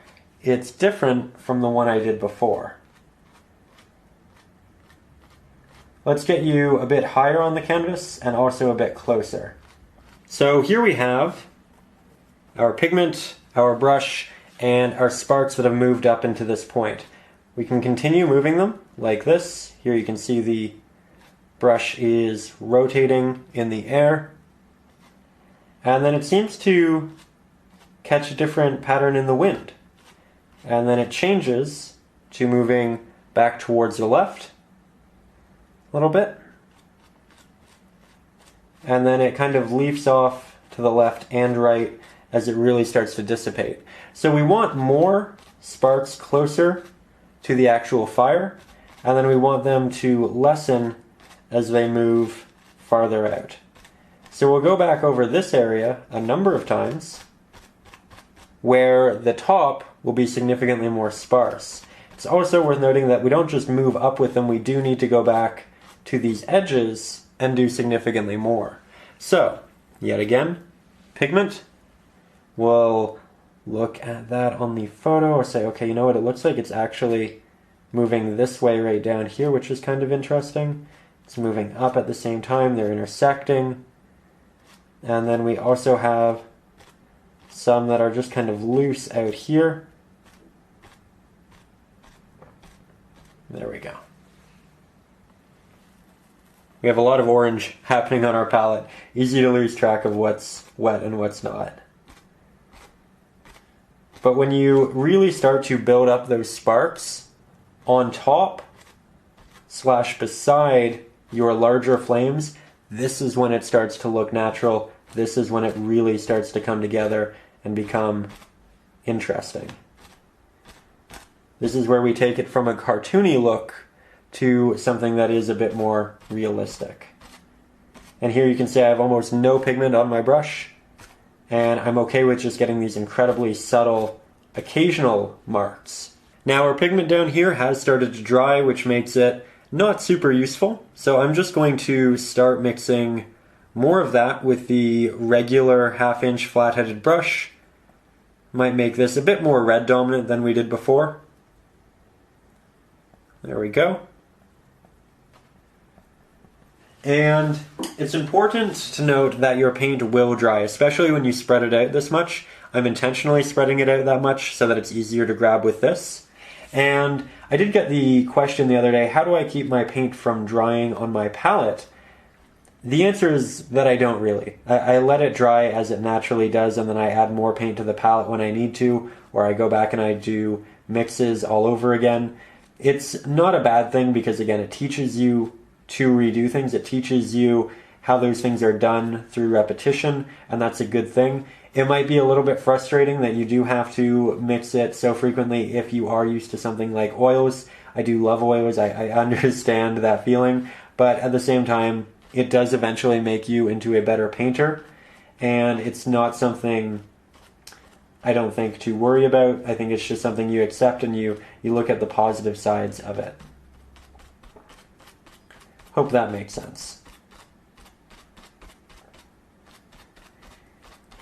it's different from the one I did before. Let's get you a bit higher on the canvas and also a bit closer. So here we have our pigment, our brush, and our sparks that have moved up into this point. We can continue moving them like this. Here you can see the brush is rotating in the air. And then it seems to catch a different pattern in the wind. And then it changes to moving back towards the left a little bit. And then it kind of leaps off to the left and right as it really starts to dissipate. So we want more sparks closer to the actual fire, and then we want them to lessen as they move farther out. So we'll go back over this area a number of times where the top will be significantly more sparse. It's also worth noting that we don't just move up with them, we do need to go back to these edges and do significantly more. So, yet again, pigment. We'll look at that on the photo or say, okay, you know what, it looks like it's actually moving this way right down here, which is kind of interesting. It's moving up at the same time, they're intersecting. And then we also have some that are just kind of loose out here. There we go. We have a lot of orange happening on our palette. Easy to lose track of what's wet and what's not. But when you really start to build up those sparks on top / beside your larger flames, this is when it starts to look natural. This is when it really starts to come together and become interesting. This is where we take it from a cartoony look to something that is a bit more realistic. And here you can see I have almost no pigment on my brush, and I'm okay with just getting these incredibly subtle occasional marks. Now our pigment down here has started to dry, which makes it not super useful, so I'm just going to start mixing more of that with the regular 1/2 inch flat-headed brush. Might make this a bit more red dominant than we did before. There we go. And it's important to note that your paint will dry, especially when you spread it out this much. I'm intentionally spreading it out that much so that it's easier to grab with this. And I did get the question the other day, how do I keep my paint from drying on my palette? The answer is that I don't really. I let it dry as it naturally does, and then I add more paint to the palette when I need to, or I go back and I do mixes all over again. It's not a bad thing because, again, it teaches you to redo things. It teaches you how those things are done through repetition, and that's a good thing. It might be a little bit frustrating that you do have to mix it so frequently if you are used to something like oils. I do love oils. I understand that feeling, but at the same time, it does eventually make you into a better painter, and it's not something I don't think to worry about. I think it's just something you accept and you look at the positive sides of it. Hope that makes sense.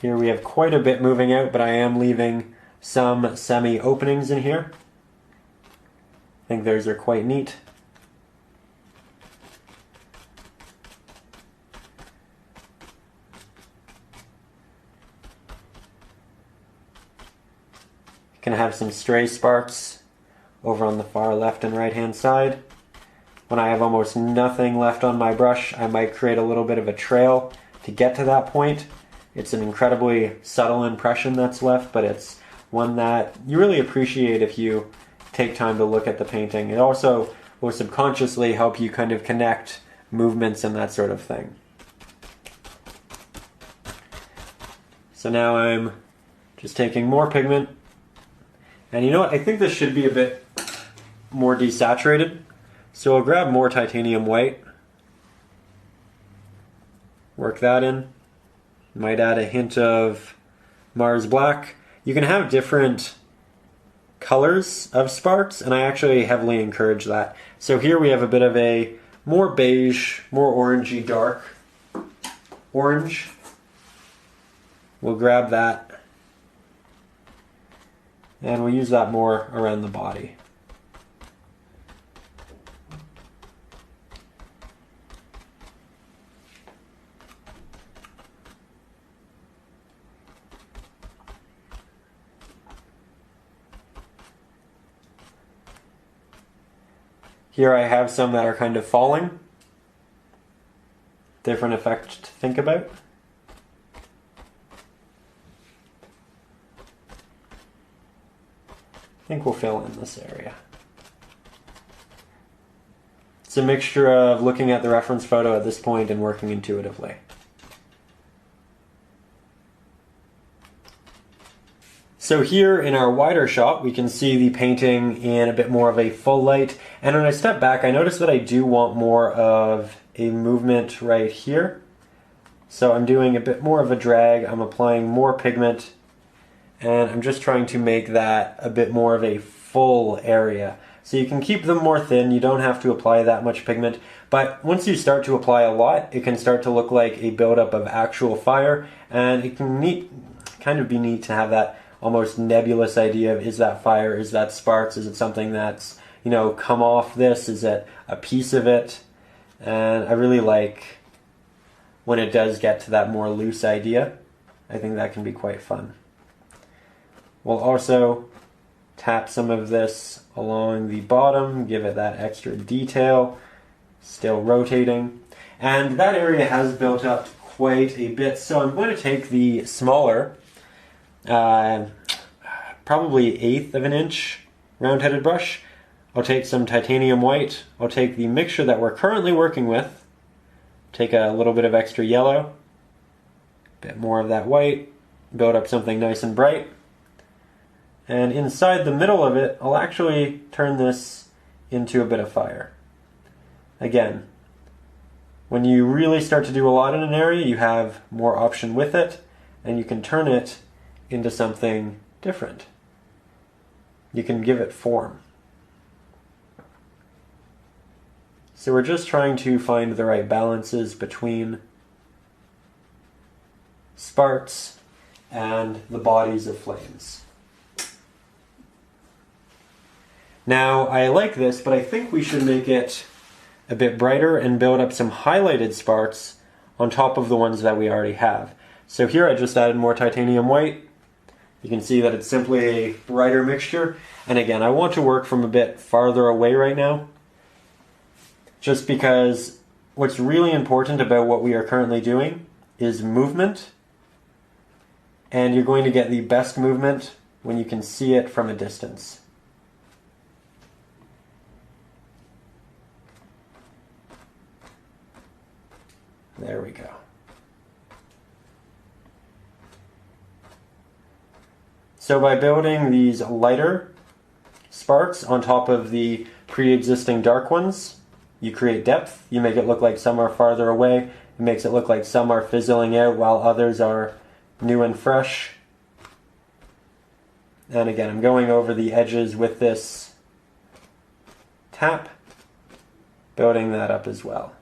Here we have quite a bit moving out, but I am leaving some semi-openings in here. I think those are quite neat. Can have some stray sparks over on the far left and right hand side. When I have almost nothing left on my brush, I might create a little bit of a trail to get to that point. It's an incredibly subtle impression that's left, but it's one that you really appreciate if you take time to look at the painting. It also will subconsciously help you kind of connect movements and that sort of thing. So now I'm just taking more pigment. And you know what? I think this should be a bit more desaturated. So I'll grab more titanium white. Work that in. Might add a hint of Mars Black. You can have different colors of sparks, and I actually heavily encourage that. So here we have a bit of a more beige, more orangey dark orange. We'll grab that. And we'll use that more around the body. Here I have some that are kind of falling. Different effect to think about. I think we'll fill in this area. It's a mixture of looking at the reference photo at this point and working intuitively. So here in our wider shot, we can see the painting in a bit more of a full light. And when I step back, I notice that I do want more of a movement right here. So I'm doing a bit more of a drag. I'm applying more pigment. And I'm just trying to make that a bit more of a full area. So you can keep them more thin. You don't have to apply that much pigment. But once you start to apply a lot, it can start to look like a buildup of actual fire. And it can kind of be neat to have that almost nebulous idea of, is that fire, is that sparks, is it something that's, you know, come off this, is it a piece of it? And I really like when it does get to that more loose idea. I think that can be quite fun. We'll also tap some of this along the bottom, give it that extra detail, still rotating. And that area has built up quite a bit, so I'm going to take the smaller, probably 1/8 of an inch round-headed brush. I'll take some titanium white. I'll take the mixture that we're currently working with, take a little bit of extra yellow, a bit more of that white, build up something nice and bright. And inside the middle of it, I'll actually turn this into a bit of fire. Again, when you really start to do a lot in an area, you have more option with it, and you can turn it into something different. You can give it form. So we're just trying to find the right balances between sparks and the bodies of flames. Now, I like this, but I think we should make it a bit brighter and build up some highlighted sparks on top of the ones that we already have. So here I just added more titanium white, You can see that it's simply a brighter mixture. And again, I want to work from a bit farther away right now, just because what's really important about what we are currently doing is movement. And you're going to get the best movement when you can see it from a distance. There we go. So by building these lighter sparks on top of the pre-existing dark ones, you create depth. You make it look like some are farther away. It makes it look like some are fizzling out while others are new and fresh. And again, I'm going over the edges with this tap, building that up as well.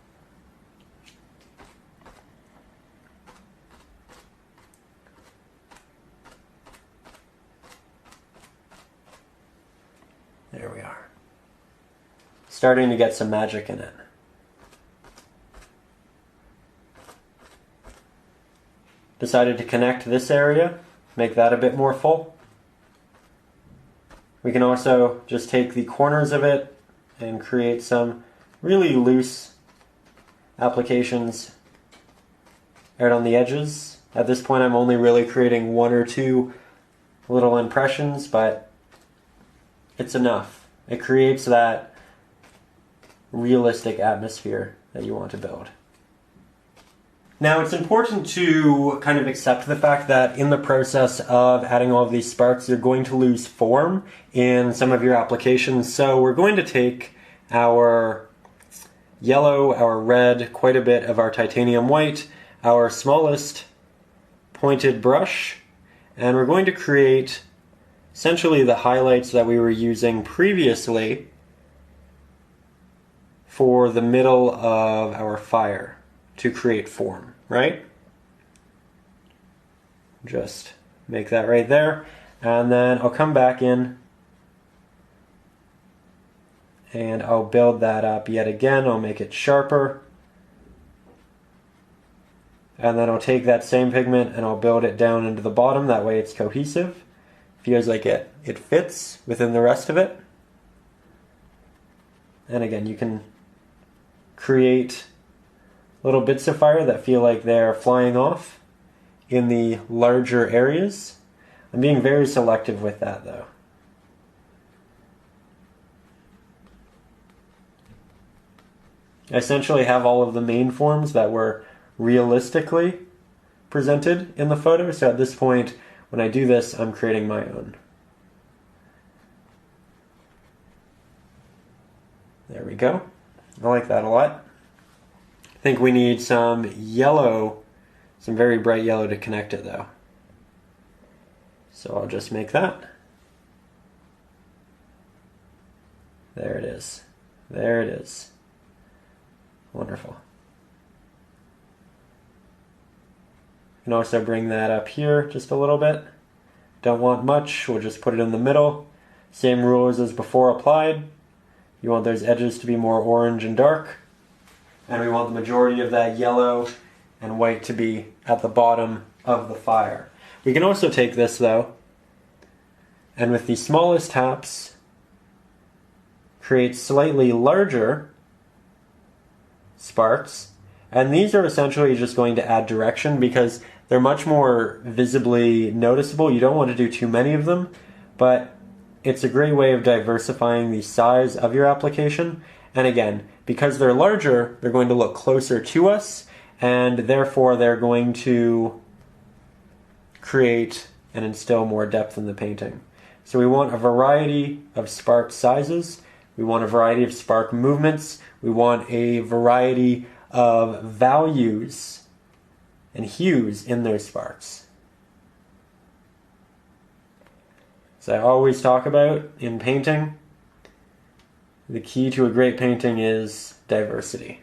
There we are. Starting to get some magic in it. Decided to connect this area, make that a bit more full. We can also just take the corners of it and create some really loose applications out on the edges. At this point, I'm only really creating one or two little impressions, but it's enough. It creates that realistic atmosphere that you want to build. Now, it's important to kind of accept the fact that in the process of adding all of these sparks, you're going to lose form in some of your applications. So we're going to take our yellow, our red, quite a bit of our titanium white, our smallest pointed brush, and we're going to create essentially the highlights that we were using previously for the middle of our fire to create form, right? Just make that right there, and then I'll come back in and I'll build that up yet again. I'll make it sharper, and then I'll take that same pigment and I'll build it down into the bottom. That way it's cohesive. Feels like it fits within the rest of it. And again, you can create little bits of fire that feel like they're flying off in the larger areas. I'm being very selective with that though. I essentially have all of the main forms that were realistically presented in the photo, so at this point, when I do this, I'm creating my own. There we go. I like that a lot. I think we need some yellow, some very bright yellow to connect it though. So I'll just make that. There it is. There it is. Wonderful. You can also bring that up here just a little bit. Don't want much, we'll just put it in the middle. Same rules as before applied. You want those edges to be more orange and dark. And we want the majority of that yellow and white to be at the bottom of the fire. We can also take this though, and with the smallest taps, create slightly larger sparks. And these are essentially just going to add direction because they're much more visibly noticeable. You don't want to do too many of them, but it's a great way of diversifying the size of your application. And again, because they're larger, they're going to look closer to us, and therefore they're going to create and instill more depth in the painting. So we want a variety of spark sizes. We want a variety of spark movements. We want a variety of values and hues in those sparks. As I always talk about in painting, the key to a great painting is diversity.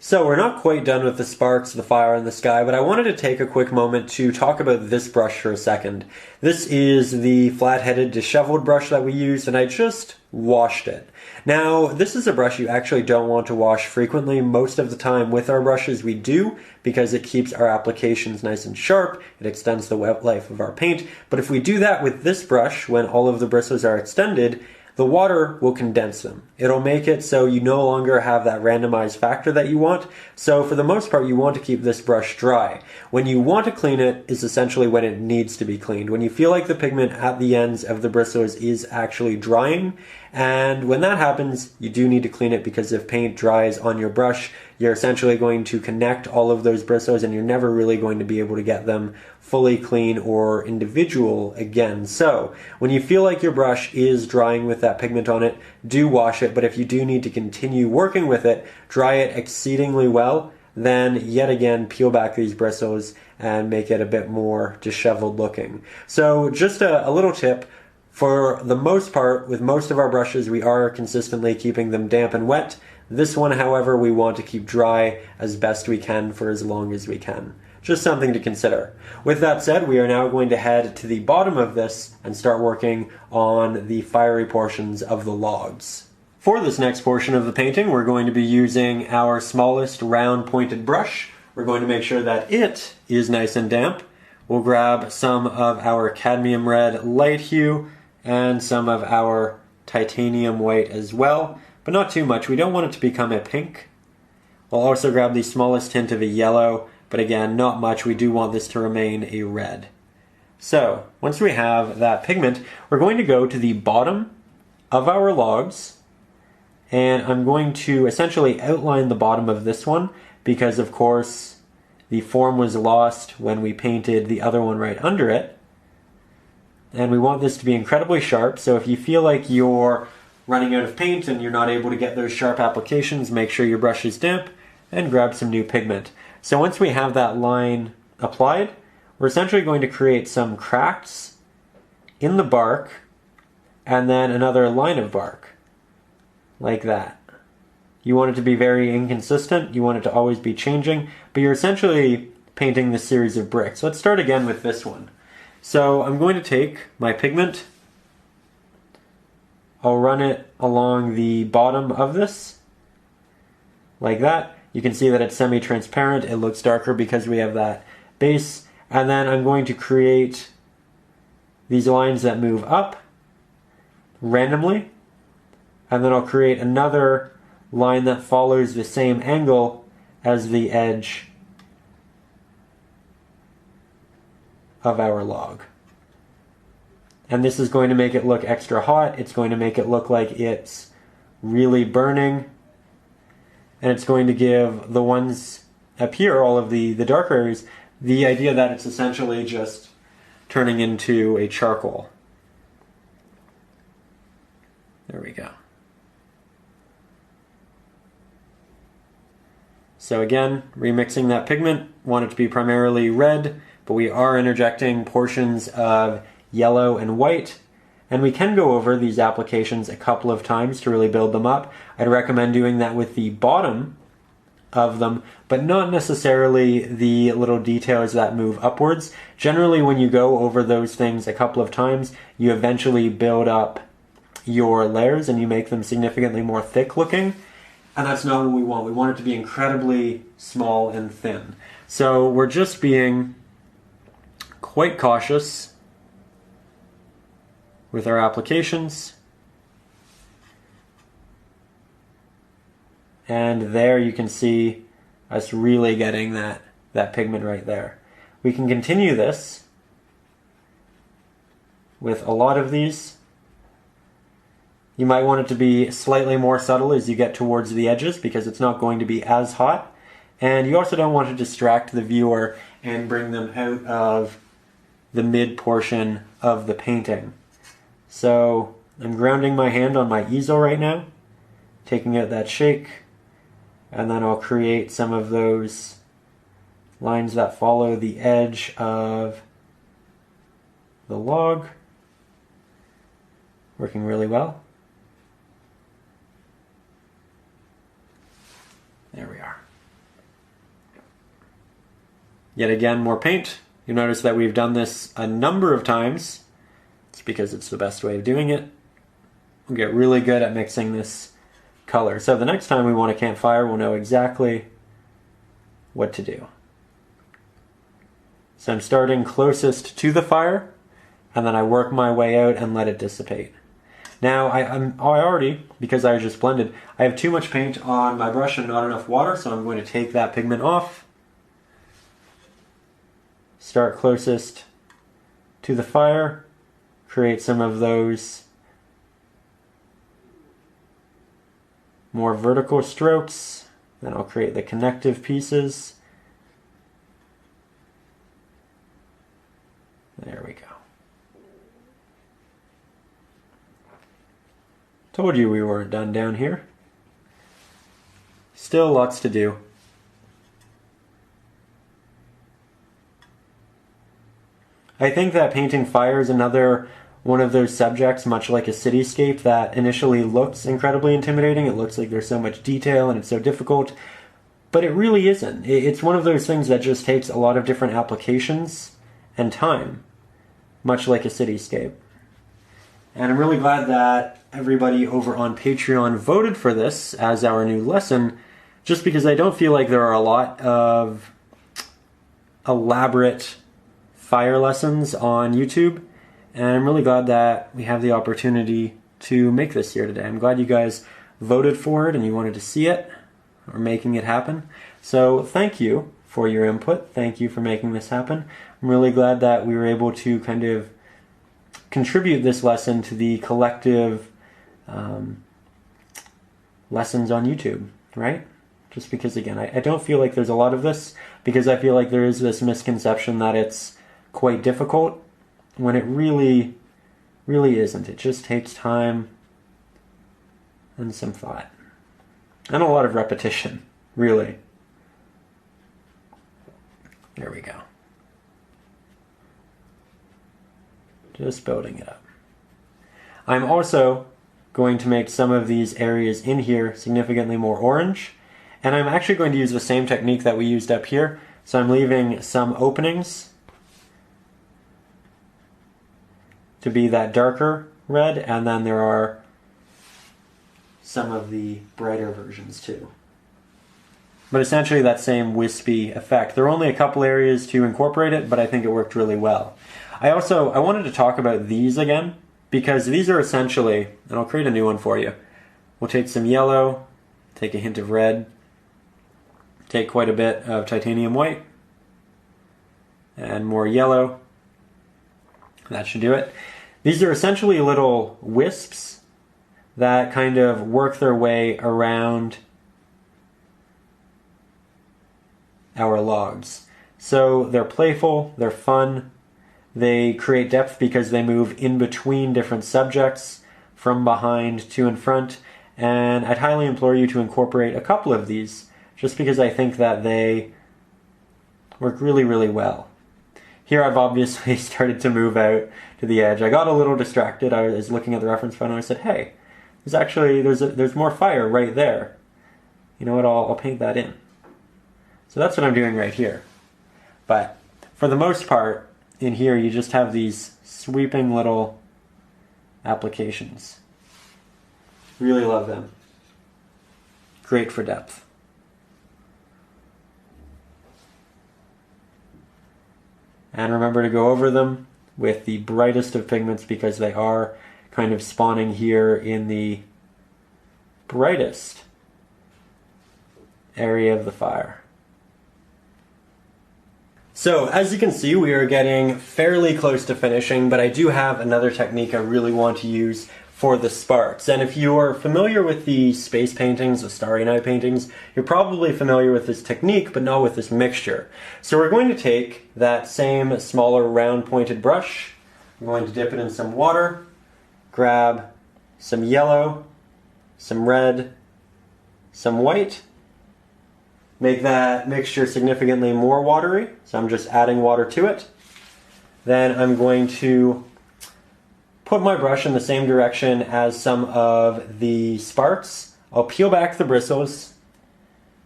So we're not quite done with the sparks, the fire, and the sky, but I wanted to take a quick moment to talk about this brush for a second. This is the flat-headed disheveled brush that we used, and I just washed it. Now, this is a brush you actually don't want to wash frequently. Most of the time with our brushes we do, because it keeps our applications nice and sharp, it extends the wet life of our paint, but if we do that with this brush, when all of the bristles are extended, the water will condense them. It'll make it so you no longer have that randomized factor that you want. So for the most part, you want to keep this brush dry. When you want to clean it is essentially when it needs to be cleaned. When you feel like the pigment at the ends of the bristles is actually drying. And when that happens, you do need to clean it, because if paint dries on your brush, you're essentially going to connect all of those bristles and you're never really going to be able to get them fully clean or individual again. So when you feel like your brush is drying with that pigment on it, do wash it. But if you do need to continue working with it, dry it exceedingly well, then yet again peel back these bristles and make it a bit more disheveled looking. So just a little tip. For the most part, with most of our brushes, we are consistently keeping them damp and wet. This one, however, we want to keep dry as best we can for as long as we can. Just something to consider. With that said, we are now going to head to the bottom of this and start working on the fiery portions of the logs. For this next portion of the painting, we're going to be using our smallest round pointed brush. We're going to make sure that it is nice and damp. We'll grab some of our cadmium red light hue and some of our titanium white as well, but not too much. We don't want it to become a pink. We'll also grab the smallest hint of a yellow, but again, not much. We do want this to remain a red. So, once we have that pigment, we're going to go to the bottom of our logs, and I'm going to essentially outline the bottom of this one, because of course the form was lost when we painted the other one right under it. And we want this to be incredibly sharp, so if you feel like you're running out of paint and you're not able to get those sharp applications, make sure your brush is damp and grab some new pigment. So once we have that line applied, we're essentially going to create some cracks in the bark and then another line of bark, like that. You want it to be very inconsistent, you want it to always be changing, but you're essentially painting this series of bricks. Let's start again with this one. So I'm going to take my pigment, I'll run it along the bottom of this, like that. You can see that it's semi-transparent, it looks darker because we have that base. And then I'm going to create these lines that move up randomly. And then I'll create another line that follows the same angle as the edge of our log. And this is going to make it look extra hot. It's going to make it look like it's really burning. And it's going to give the ones up here, all of the darker areas, the idea that it's essentially just turning into a charcoal. There we go. So again, remixing that pigment, want it to be primarily red, but we are interjecting portions of yellow and white, and we can go over these applications a couple of times to really build them up. I'd recommend doing that with the bottom of them, but not necessarily the little details that move upwards. Generally, when you go over those things a couple of times, you eventually build up your layers and you make them significantly more thick looking, and that's not what we want. We want it to be incredibly small and thin. So we're just being quite cautious with our applications. And there you can see us really getting that pigment right there. We can continue this with a lot of these. You might want it to be slightly more subtle as you get towards the edges because it's not going to be as hot. And you also don't want to distract the viewer and bring them out of the mid portion of the painting. So I'm grounding my hand on my easel right now, taking out that shake, and then I'll create some of those lines that follow the edge of the log. Working really well. There we are. Yet again, more paint. You'll notice that we've done this a number of times. It's because it's the best way of doing it. We'll get really good at mixing this color. So the next time we want a campfire, we'll know exactly what to do. So I'm starting closest to the fire, and then I work my way out and let it dissipate. Now I already, because I just blended, I have too much paint on my brush and not enough water, so I'm going to take that pigment off. Start closest to the fire, create some of those more vertical strokes, then I'll create the connective pieces. There we go. Told you we weren't done down here. Still lots to do. I think that painting fire is another one of those subjects, much like a cityscape, that initially looks incredibly intimidating. It looks like there's so much detail and it's so difficult, but it really isn't. It's one of those things that just takes a lot of different applications and time, much like a cityscape. And I'm really glad that everybody over on Patreon voted for this as our new lesson, just because I don't feel like there are a lot of elaborate fire lessons on YouTube, and I'm really glad that we have the opportunity to make this here today. I'm glad you guys voted for it and you wanted to see it, or making it happen. So thank you for your input. Thank you for making this happen. I'm really glad that we were able to kind of contribute this lesson to the collective lessons on YouTube, right? Just because, again, I don't feel like there's a lot of this, because I feel like there is this misconception that it's quite difficult, when it really, really isn't. It just takes time and some thought. And a lot of repetition, really. There we go. Just building it up. I'm also going to make some of these areas in here significantly more orange. And I'm actually going to use the same technique that we used up here. So I'm leaving some openings to be that darker red, and then there are some of the brighter versions too. But essentially that same wispy effect. There are only a couple areas to incorporate it, but I think it worked really well. I wanted to talk about these again, because these are essentially, and I'll create a new one for you. We'll take some yellow, take a hint of red, take quite a bit of titanium white, and more yellow. That should do it. These are essentially little wisps that kind of work their way around our logs. So they're playful, they're fun, they create depth because they move in between different subjects, from behind to in front, and I'd highly implore you to incorporate a couple of these, just because I think that they work really, really well. Here I've obviously started to move out to the edge. I got a little distracted. I was looking at the reference photo and I said, hey, there's more fire right there. You know what, I'll paint that in. So that's what I'm doing right here. But for the most part, in here you just have these sweeping little applications. Really love them. Great for depth. And remember to go over them with the brightest of pigments, because they are kind of spawning here in the brightest area of the fire. So as you can see, we are getting fairly close to finishing, but I do have another technique I really want to use for the sparks. And if you are familiar with the space paintings, the Starry Night paintings, you're probably familiar with this technique, but not with this mixture. So we're going to take that same smaller round pointed brush, I'm going to dip it in some water, grab some yellow, some red, some white, make that mixture significantly more watery, so I'm just adding water to it. Then I'm going to put my brush in the same direction as some of the sparks. I'll peel back the bristles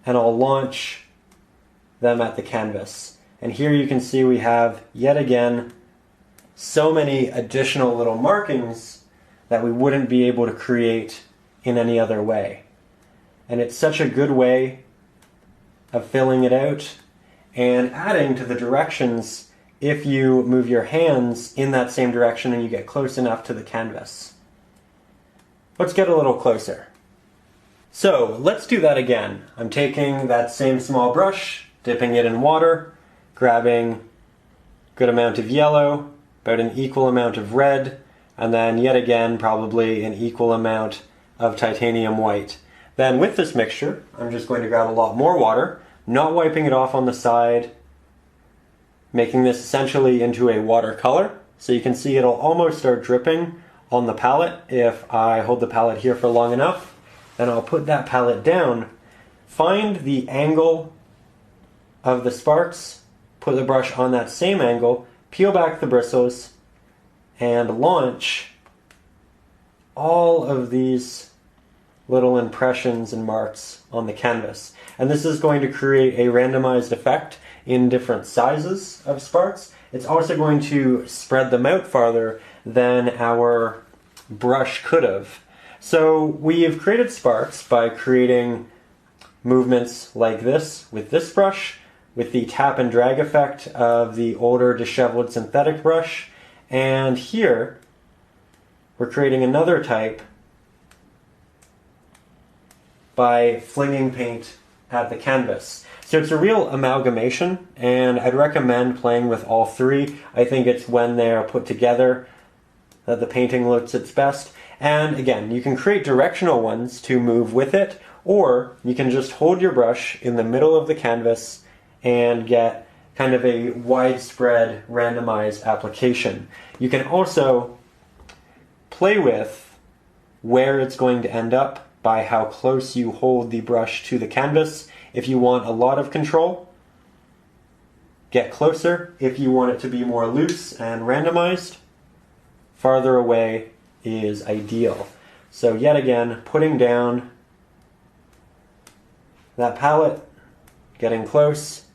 and I'll launch them at the canvas. And here you can see we have, yet again, so many additional little markings that we wouldn't be able to create in any other way. And it's such a good way of filling it out and adding to the directions if you move your hands in that same direction and you get close enough to the canvas. Let's get a little closer. So let's do that again. I'm taking that same small brush, dipping it in water, grabbing a good amount of yellow, about an equal amount of red, and then yet again probably an equal amount of titanium white. Then with this mixture, I'm just going to grab a lot more water, not wiping it off on the side, making this essentially into a watercolor. So you can see it'll almost start dripping on the palette if I hold the palette here for long enough. Then I'll put that palette down, find the angle of the sparks, put the brush on that same angle, peel back the bristles, and launch all of these little impressions and marks on the canvas. And this is going to create a randomized effect in different sizes of sparks. It's also going to spread them out farther than our brush could have. So we've created sparks by creating movements like this with this brush, with the tap and drag effect of the older disheveled synthetic brush, and here we're creating another type by flinging paint at the canvas. So it's a real amalgamation, and I'd recommend playing with all three. I think it's when they're put together that the painting looks its best. And again, you can create directional ones to move with it, or you can just hold your brush in the middle of the canvas and get kind of a widespread randomized application. You can also play with where it's going to end up by how close you hold the brush to the canvas. If you want a lot of control, get closer. If you want it to be more loose and randomized, farther away is ideal. So yet again, putting down that palette, getting close,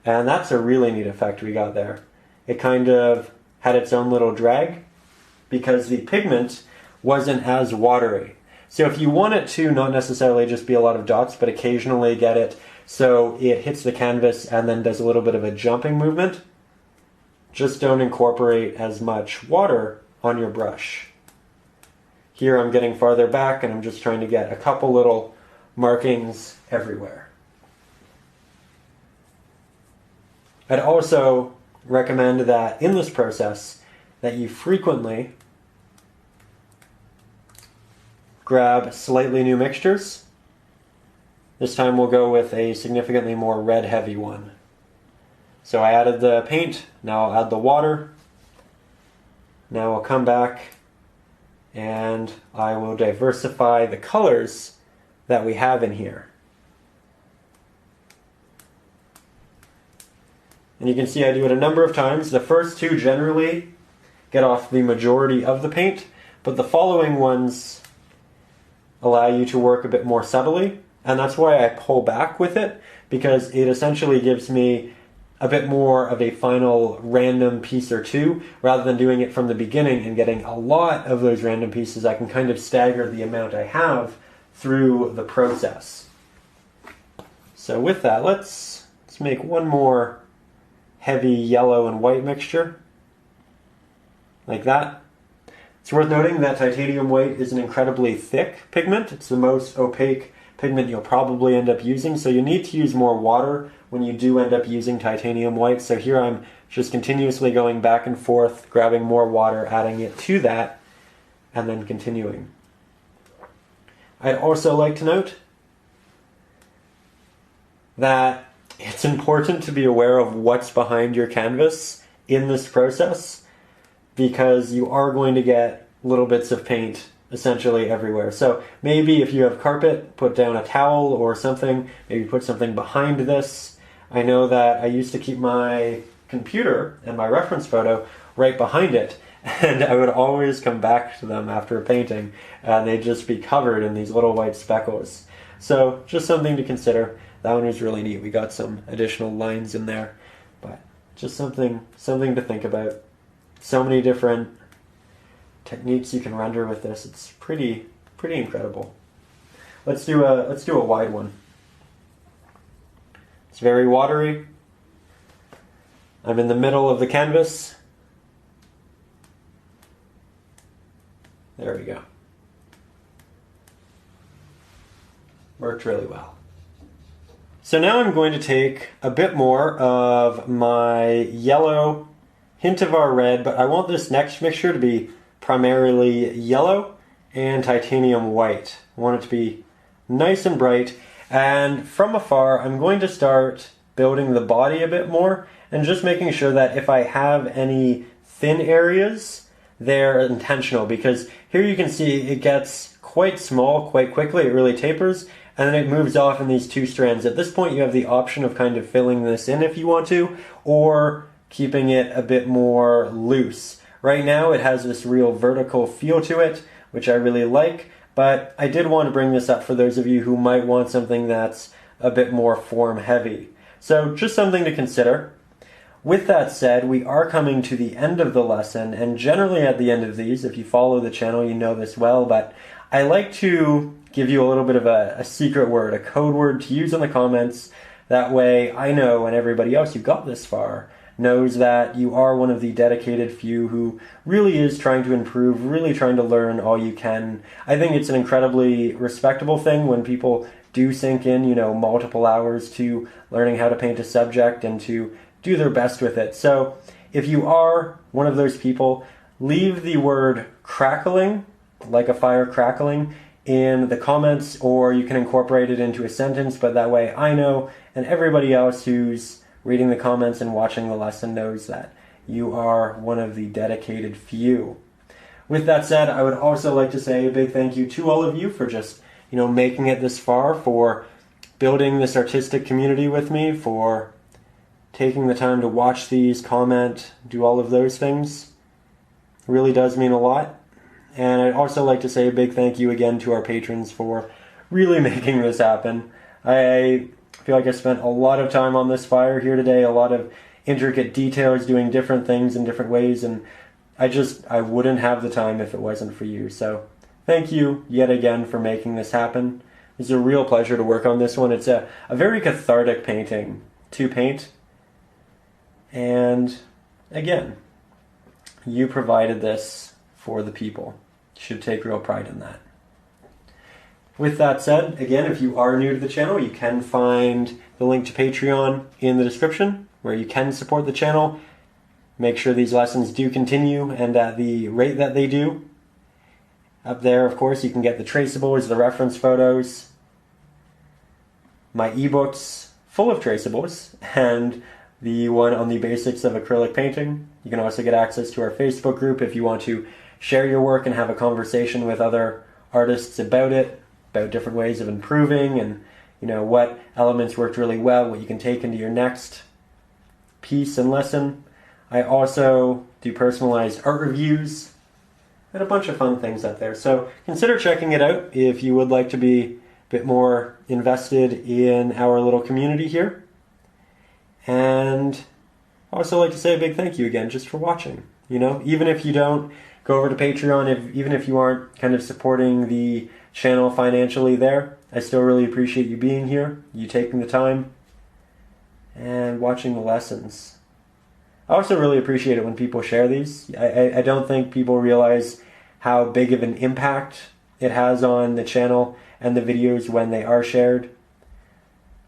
and that's a really neat effect we got there. It kind of had its own little drag because the pigment wasn't as watery. So if you want it to not necessarily just be a lot of dots, but occasionally get it so it hits the canvas and then does a little bit of a jumping movement, just don't incorporate as much water on your brush. Here I'm getting farther back and I'm just trying to get a couple little markings everywhere. I'd also recommend that in this process that you frequently grab slightly new mixtures. This time we'll go with a significantly more red heavy one. So I added the paint, now I'll add the water. Now I'll come back and I will diversify the colors that we have in here. And you can see I do it a number of times. The first two generally get off the majority of the paint, but the following ones allow you to work a bit more subtly, and that's why I pull back with it, because it essentially gives me a bit more of a final random piece or two, rather than doing it from the beginning and getting a lot of those random pieces. I can kind of stagger the amount I have through the process. So with that, let's make one more heavy yellow and white mixture, like that. It's worth noting that titanium white is an incredibly thick pigment. It's the most opaque pigment you'll probably end up using, so you need to use more water when you do end up using titanium white. So here I'm just continuously going back and forth, grabbing more water, adding it to that, and then continuing. I'd also like to note that it's important to be aware of what's behind your canvas in this process, because you are going to get little bits of paint essentially everywhere. So maybe if you have carpet, put down a towel or something, maybe put something behind this. I know that I used to keep my computer and my reference photo right behind it, and I would always come back to them after painting, and they'd just be covered in these little white speckles. So just something to consider. That one was really neat. We got some additional lines in there, but Just something to think about. So many different techniques you can render with this. It's pretty incredible. Let's do a wide one. It's very watery. I'm in the middle of the canvas. There we go. Worked really well. So now I'm going to take a bit more of my yellow, hint of our red, but I want this next mixture to be primarily yellow and titanium white. I want it to be nice and bright. And from afar, I'm going to start building the body a bit more and just making sure that if I have any thin areas, they're intentional, because here you can see it gets quite small quite quickly. It really tapers, and then it moves off in these two strands. At this point, you have the option of kind of filling this in if you want to, or keeping it a bit more loose. Right now, it has this real vertical feel to it, which I really like, but I did want to bring this up for those of you who might want something that's a bit more form heavy. So just something to consider. With that said, we are coming to the end of the lesson, and generally at the end of these, if you follow the channel, you know this well, but I like to give you a little bit of a secret word, a code word to use in the comments. That way I know, and everybody else who got this far knows, that you are one of the dedicated few who really is trying to improve, really trying to learn all you can. I think it's an incredibly respectable thing when people do sink in, multiple hours to learning how to paint a subject and to do their best with it. So if you are one of those people, leave the word crackling, like a fire crackling, in the comments, or you can incorporate it into a sentence, but that way I know, and everybody else who's reading the comments and watching the lesson knows that you are one of the dedicated few. With that said, I would also like to say a big thank you to all of you for just, making it this far, for building this artistic community with me, for taking the time to watch these, comment, do all of those things. It really does mean a lot. And I'd also like to say a big thank you again to our patrons for really making this happen. I feel like I spent a lot of time on this fire here today, a lot of intricate details, doing different things in different ways, and I wouldn't have the time if it wasn't for you. So thank you yet again for making this happen. It's a real pleasure to work on this one. It's a very cathartic painting to paint. And again, you provided this for the people. You should take real pride in that. With that said, again, if you are new to the channel, you can find the link to Patreon in the description, where you can support the channel. Make sure these lessons do continue, and at the rate that they do. Up there, of course, you can get the traceables, the reference photos, my ebooks full of traceables, and the one on the basics of acrylic painting. You can also get access to our Facebook group if you want to share your work and have a conversation with other artists about it, about different ways of improving, and what elements worked really well, what you can take into your next piece and lesson. I also do personalized art reviews and a bunch of fun things out there. So consider checking it out if you would like to be a bit more invested in our little community here. And I also like to say a big thank you again just for watching. Even if you don't go over to Patreon, even if you aren't kind of supporting the channel financially there, I still really appreciate you being here, you taking the time, and watching the lessons. I also really appreciate it when people share these. I don't think people realize how big of an impact it has on the channel and the videos when they are shared.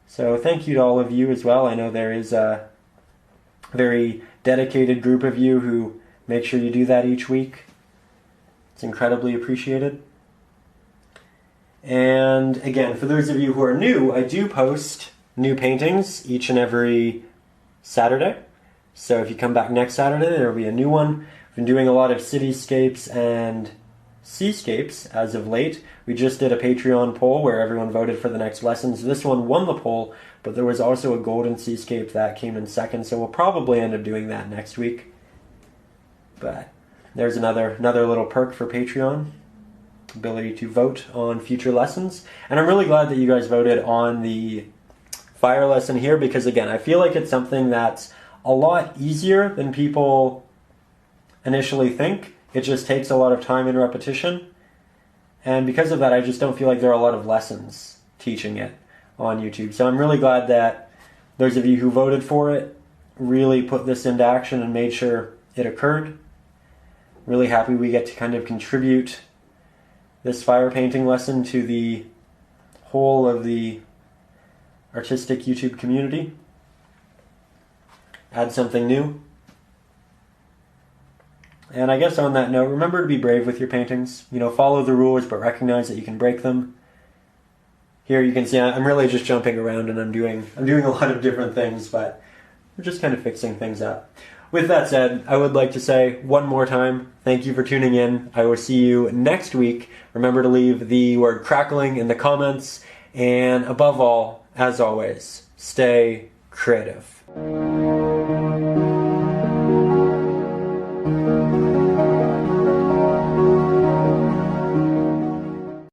So thank you to all of you as well. I know there is a very dedicated group of you who make sure you do that each week. It's incredibly appreciated. And again, for those of you who are new, I do post new paintings each and every Saturday. So if you come back next Saturday, there will be a new one. I've been doing a lot of cityscapes and seascapes as of late. We just did a Patreon poll where everyone voted for the next lessons. This one won the poll, but there was also a golden seascape that came in second, so we'll probably end up doing that next week. But there's another little perk for Patreon, ability to vote on future lessons. And I'm really glad that you guys voted on the fire lesson here, because again, I feel like it's something that's a lot easier than people initially think. It just takes a lot of time and repetition. And because of that, I just don't feel like there are a lot of lessons teaching it on YouTube. So I'm really glad that those of you who voted for it really put this into action and made sure it occurred. Really happy we get to kind of contribute this fire painting lesson to the whole of the artistic YouTube community. Add something new. And I guess on that note, remember to be brave with your paintings. Follow the rules, but recognize that you can break them. Here you can see I'm really just jumping around and I'm doing a lot of different things, but we're just kind of fixing things up. With that said, I would like to say one more time, thank you for tuning in. I will see you next week. Remember to leave the word crackling in the comments. And above all, as always, stay creative.